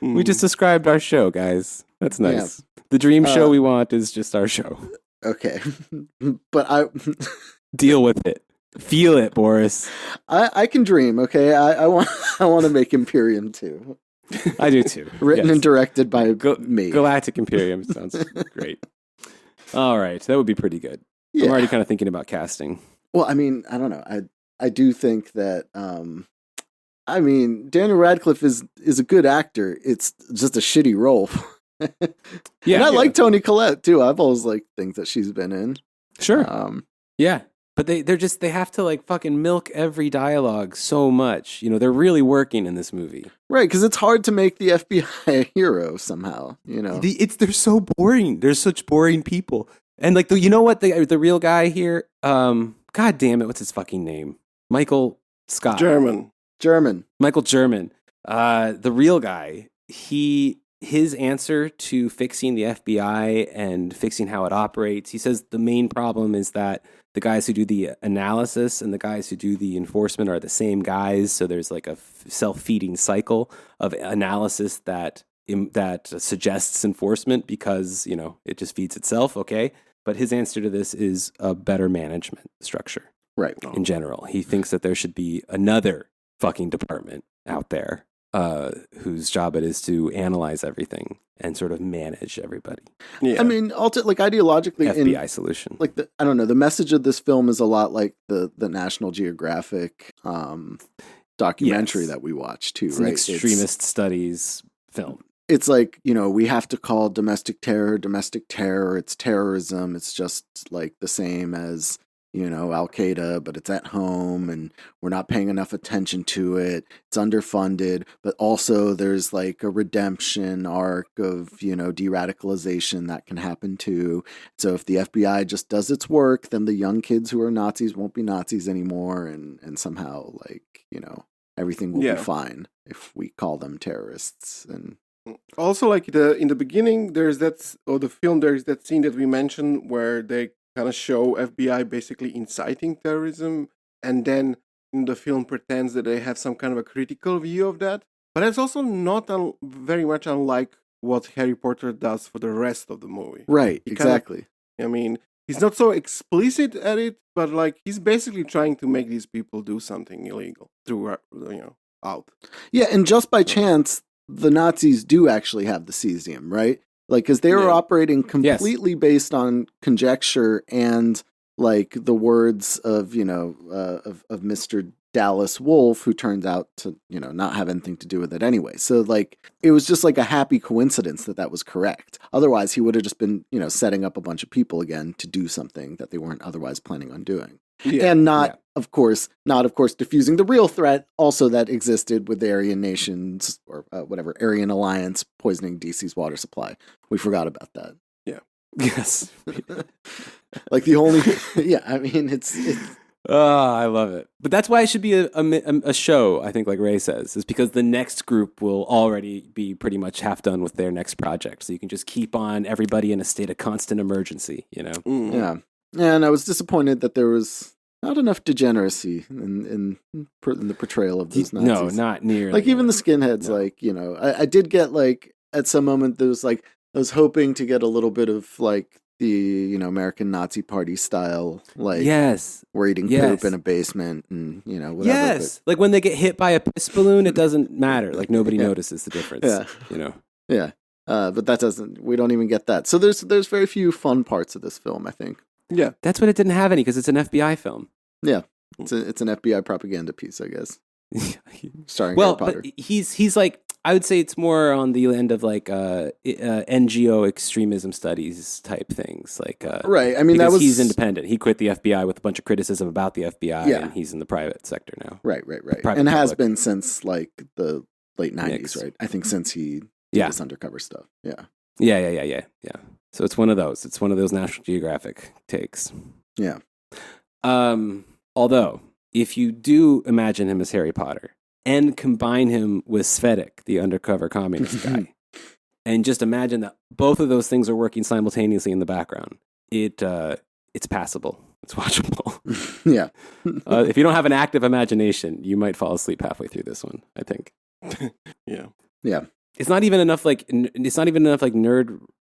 B: We just described our show, guys. That's nice. Yeah. The dream show we want is just our show.
A: Okay. But
B: deal with it. Feel it, Boris.
A: I can dream, okay? I want to make Imperium 2.
B: I do too.
A: Written and directed by me.
B: Galactic Imperium sounds great. All right, that would be pretty good. Yeah. I'm already kind of thinking about casting.
A: Well, I mean, I don't know. I do think that Daniel Radcliffe is a good actor. It's just a shitty role.
B: Yeah.
A: And I like Toni Collette too. I've always liked things that she's been in.
B: Sure. Yeah. But they have to like fucking milk every dialogue so much. They're really working in this movie.
A: Right, because it's hard to make the FBI a hero somehow,
B: They're so boring. They're such boring people. And like, the real guy here, God damn it, what's his fucking name? Michael Scott.
C: German.
B: Michael German. The real guy, his answer to fixing the FBI and fixing how it operates, he says the main problem is that the guys who do the analysis and the guys who do the enforcement are the same guys. So there's like a self-feeding cycle of analysis that suggests enforcement because, it just feeds itself. Okay. But his answer to this is a better management structure
A: Right.
B: in general. He thinks that there should be another fucking department out there whose job it is to analyze everything and sort of manage everybody.
C: Yeah.
A: I mean, like ideologically,
B: FBI solution.
A: Like I don't know, the message of this film is a lot like the National Geographic documentary that we watched too,
B: It's
A: right?
B: an extremist studies film.
A: It's like, we have to call domestic terror. It's terrorism. It's just like the same as, Al Qaeda, but it's at home and we're not paying enough attention to it. It's underfunded, but also there's like a redemption arc of, de-radicalization that can happen too. So if the FBI just does its work, then the young kids who are Nazis won't be Nazis anymore. And somehow everything will be fine if we call them terrorists. And
C: also, like in the beginning, there's that scene that we mentioned where they kind of show FBI basically inciting terrorism, and then in the film pretends that they have some kind of a critical view of that. But that's also not very much unlike what Harry Potter does for the rest of the movie.
A: Right, exactly.
C: He's not so explicit at it, but like he's basically trying to make these people do something illegal through, out.
A: Yeah, and just by chance, the Nazis do actually have the cesium, right? Like, because they were operating completely based on conjecture and like the words of of Mr. Dallas Wolf, who turns out to not have anything to do with it anyway. So like it was just like a happy coincidence that was correct. Otherwise, he would have just been setting up a bunch of people again to do something that they weren't otherwise planning on doing. Yeah. And of course, diffusing the real threat also that existed with the Aryan nations or Aryan alliance poisoning DC's water supply. We forgot about that.
C: Yeah.
B: Yes.
A: Like the only, it's.
B: Oh, I love it. But that's why it should be a show, I think, like Ray says, is because the next group will already be pretty much half done with their next project. So you can just keep on everybody in a state of constant emergency,
C: Mm-hmm.
A: Yeah. And I was disappointed that there was not enough degeneracy in the portrayal of those Nazis.
B: No, not nearly.
A: Like even the skinheads, I did get like at some moment there was like I was hoping to get a little bit of like the American Nazi Party style, like we're eating poop in a basement and whatever.
B: Yes, like when they get hit by a piss balloon, it doesn't matter. Like nobody notices the difference.
A: Yeah, Yeah, but that doesn't. We don't even get that. So there's very few fun parts of this film, I think.
C: Yeah,
B: that's what it didn't have any because it's an FBI film.
A: Yeah, it's an FBI propaganda piece, I guess. Starring
B: Harry
A: Potter.
B: But he's like, I would say it's more on the end of like NGO extremism studies type things. Like
A: right. I mean,
B: he's independent. He quit the FBI with a bunch of criticism about the FBI, and he's in the private sector now.
A: Right. And has been since like the late 90s, right? I think since he did this undercover stuff. Yeah. So it's one of those. It's one of those National Geographic takes. Yeah.
B: Although, if you do imagine him as Harry Potter and combine him with Svedek, the undercover communist guy, and just imagine that both of those things are working simultaneously in the background, it's passable. It's watchable.
A: Yeah.
B: If you don't have an active imagination, you might fall asleep halfway through this one, I think.
C: Yeah.
B: It's not even enough like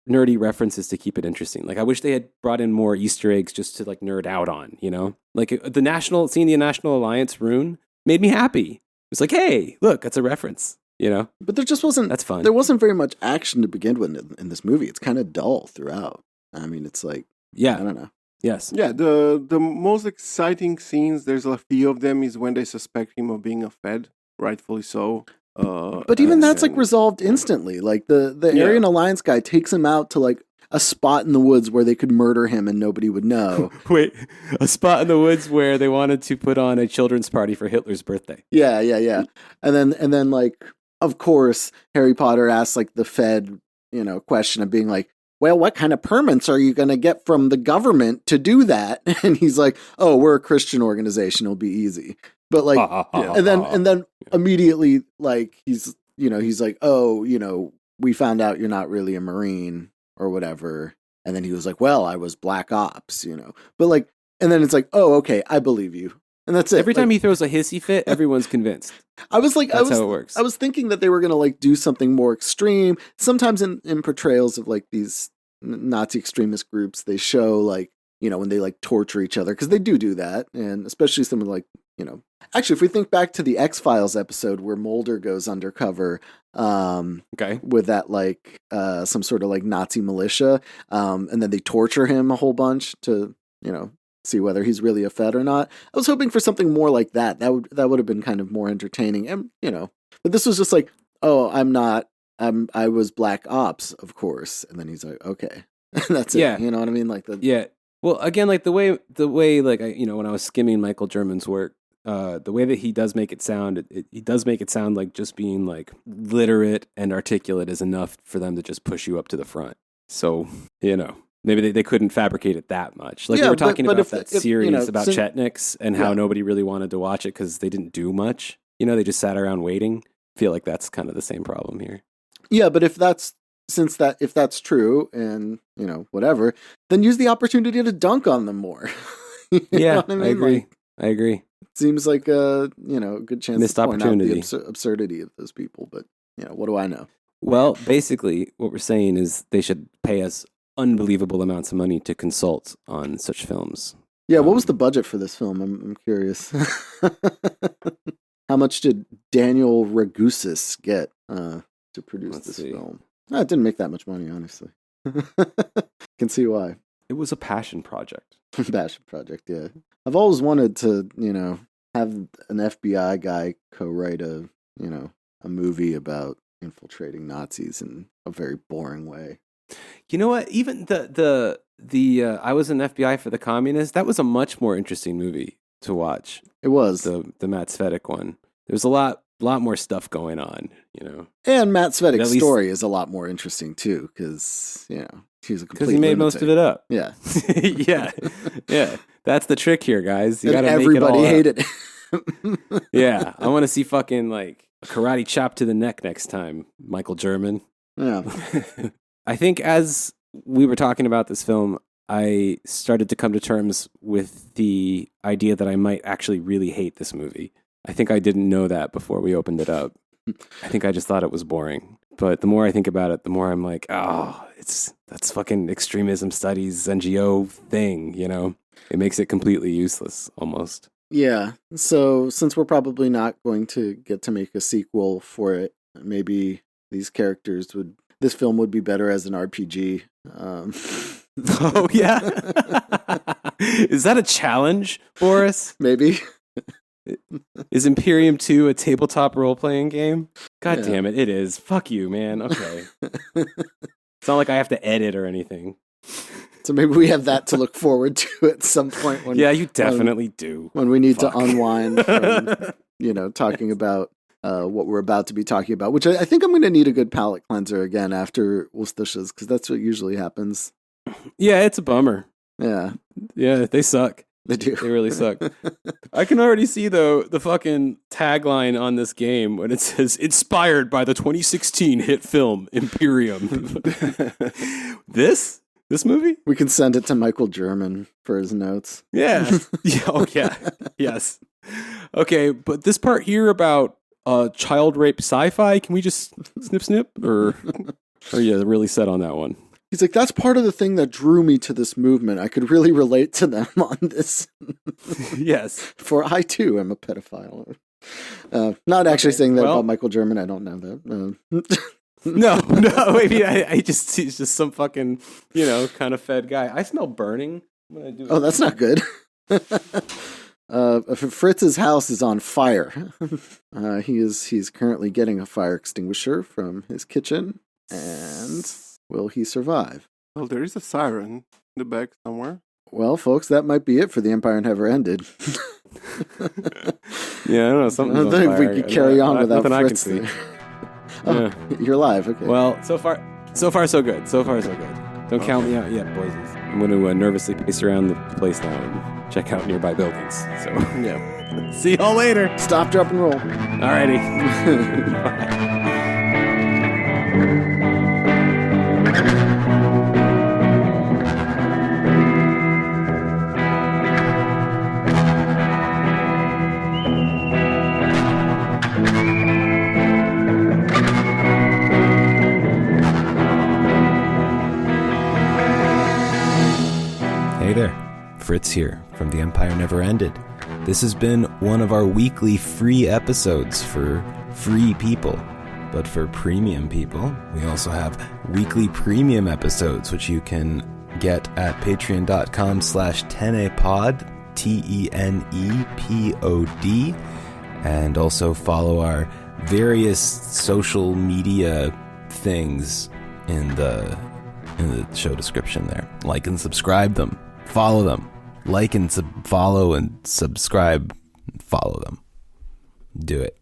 B: nerdy references to keep it interesting. Like I wish they had brought in more Easter eggs just to like nerd out on, Like seeing the National Alliance rune made me happy. It's like, hey, look, that's a reference,
A: But there just wasn't.
B: That's fun.
A: There wasn't very much action to begin with in this movie. It's kind of dull throughout. I mean, it's like, I don't know.
B: Yes.
C: Yeah. The most exciting scenes, there's a few of them, is when they suspect him of being a Fed, rightfully so.
A: But even that's like resolved instantly. Like the Aryan Alliance guy takes him out to like a spot in the woods where they could murder him and nobody would know.
B: Wait, a spot in the woods where they wanted to put on a children's party for Hitler's birthday.
A: Yeah. And then like, of course, Harry Potter asks like the Fed, question of being like, well, what kind of permits are you going to get from the government to do that? And he's like, oh, we're a Christian organization. It'll be easy. But like, and then immediately, like he's like, oh, we found out you're not really a Marine or whatever. And then he was like, well, I was Black Ops, But like, and then it's like, oh, okay, I believe you, and that's it.
B: Every time he throws a hissy fit, everyone's convinced.
A: I was like,
B: that's how it works.
A: I was thinking that they were gonna like do something more extreme. Sometimes in portrayals of like these Nazi extremist groups, they show like, you know, when they like torture each other, because they do that, and especially someone like, you know, actually, if we think back to the X-Files episode where Mulder goes undercover, with that like some sort of like Nazi militia, and then they torture him a whole bunch to, you know, see whether he's really a Fed or not. I was hoping for something more like that. That would have been kind of more entertaining, and you know, but this was just like, oh, I was Black Ops, of course, and then he's like, okay, that's it.
B: Yeah.
A: You know what I mean? Like the
B: Yeah. Well, again, like the way like I, you know, when I was skimming Michael German's work, the way that he does make it sound, he does make it sound like just being like literate and articulate is enough for them to just push you up to the front. So, you know, maybe they couldn't fabricate it that much. Like we were talking about that series you know, about Chetniks and how nobody really wanted to watch it because they didn't do much. You know, they just sat around waiting. I feel like that's kind of the same problem here.
A: Yeah, but if that's true and, you know, whatever, then use the opportunity to dunk on them more.
B: Yeah, I mean? I agree. Like, I agree.
A: It seems like a, you know, good chance
B: missed
A: to point out
B: opportunity.
A: the absurdity of those people, but, you know, what do I know?
B: Well, basically, what we're saying is they should pay us unbelievable amounts of money to consult on such films.
A: Yeah, what was the budget for this film? I'm curious. How much did Daniel Radcliff get to produce this film? No, it didn't make that much money, honestly. Can see why.
B: It was a passion project.
A: Passion project, yeah. I've always wanted to, you know, have an FBI guy co-write a movie about infiltrating Nazis in a very boring way.
B: You know what? Even the I was an FBI for the Communists. That was a much more interesting movie to watch.
A: It was
B: the Matt Svedek one. There's a lot more stuff going on, you know.
A: And Matt Svedek's story is a lot more interesting too, because you know he's a complete.
B: Because he made most of it up.
A: Yeah,
B: yeah. That's the trick here, guys. You got to
A: everybody
B: make it all
A: hated
B: it. Yeah, I want to see fucking like a karate chop to the neck next time, Michael German.
A: Yeah.
B: I think as we were talking about this film, I started to come to terms with the idea that I might actually really hate this movie. I think I didn't know that before we opened it up. I think I just thought it was boring. But the more I think about it, the more I'm like, oh, that's fucking extremism studies, NGO thing, you know? It makes it completely useless, almost.
A: Yeah. So since we're probably not going to get to make a sequel for it, maybe this film would be better as an RPG.
B: Oh, yeah? Is that a challenge for us?
A: Maybe.
B: Is Imperium 2 a tabletop role-playing game? God damn it, it is. Fuck you, man. Okay. It's not like I have to edit or anything.
A: So maybe we have that to look forward to at some point.
B: Yeah, you definitely do.
A: When we need to unwind from, you know, talking about what we're about to be talking about, which I think I'm going to need a good palate cleanser again after Worcestershires, because that's what usually happens.
B: Yeah, it's a bummer.
A: Yeah.
B: Yeah, they suck.
A: They do.
B: They really suck. I can already see, though, the fucking tagline on this game when it says, inspired by the 2016 hit film Imperium. This movie?
A: We can send it to Michael German for his notes.
B: Yeah. Oh, yeah. Yes. Okay, but this part here about child rape sci-fi, can we just snip? Or are you really set on that one?
A: He's like, that's part of the thing that drew me to this movement. I could really relate to them on this.
B: Yes.
A: For I, too, am a pedophile. Not actually saying that about Michael German. I don't know that.
B: No. Maybe he's just some fucking, you know, kind of fed guy. I smell burning.
A: Oh, that's not good. Fritz's house is on fire. He's currently getting a fire extinguisher from his kitchen, and will he survive?
C: Well, there is a siren in the back somewhere.
A: Well, folks, that might be it for The Empire Never Ended.
B: Yeah, I don't know. Something's
A: I don't think we could carry on without Fritz.
B: I can see.
A: Oh,
B: yeah.
A: You're live. Okay.
B: Well, so far so good. Don't count me out yet, boys. I'm going to nervously pace around the place now and check out nearby buildings. So,
A: yeah.
B: See y'all later.
A: Stop, drop, and roll.
B: Alrighty. Bye.
D: there, Fritz here from The Empire Never Ended. This has been one of our weekly free episodes for free people. But for premium people, we also have weekly premium episodes, which you can get at patreon.com/tenepod, TENEPOD, and also follow our various social media things in the show description there. Like and subscribe them. Follow them. Like and follow and subscribe. Follow them. Do it.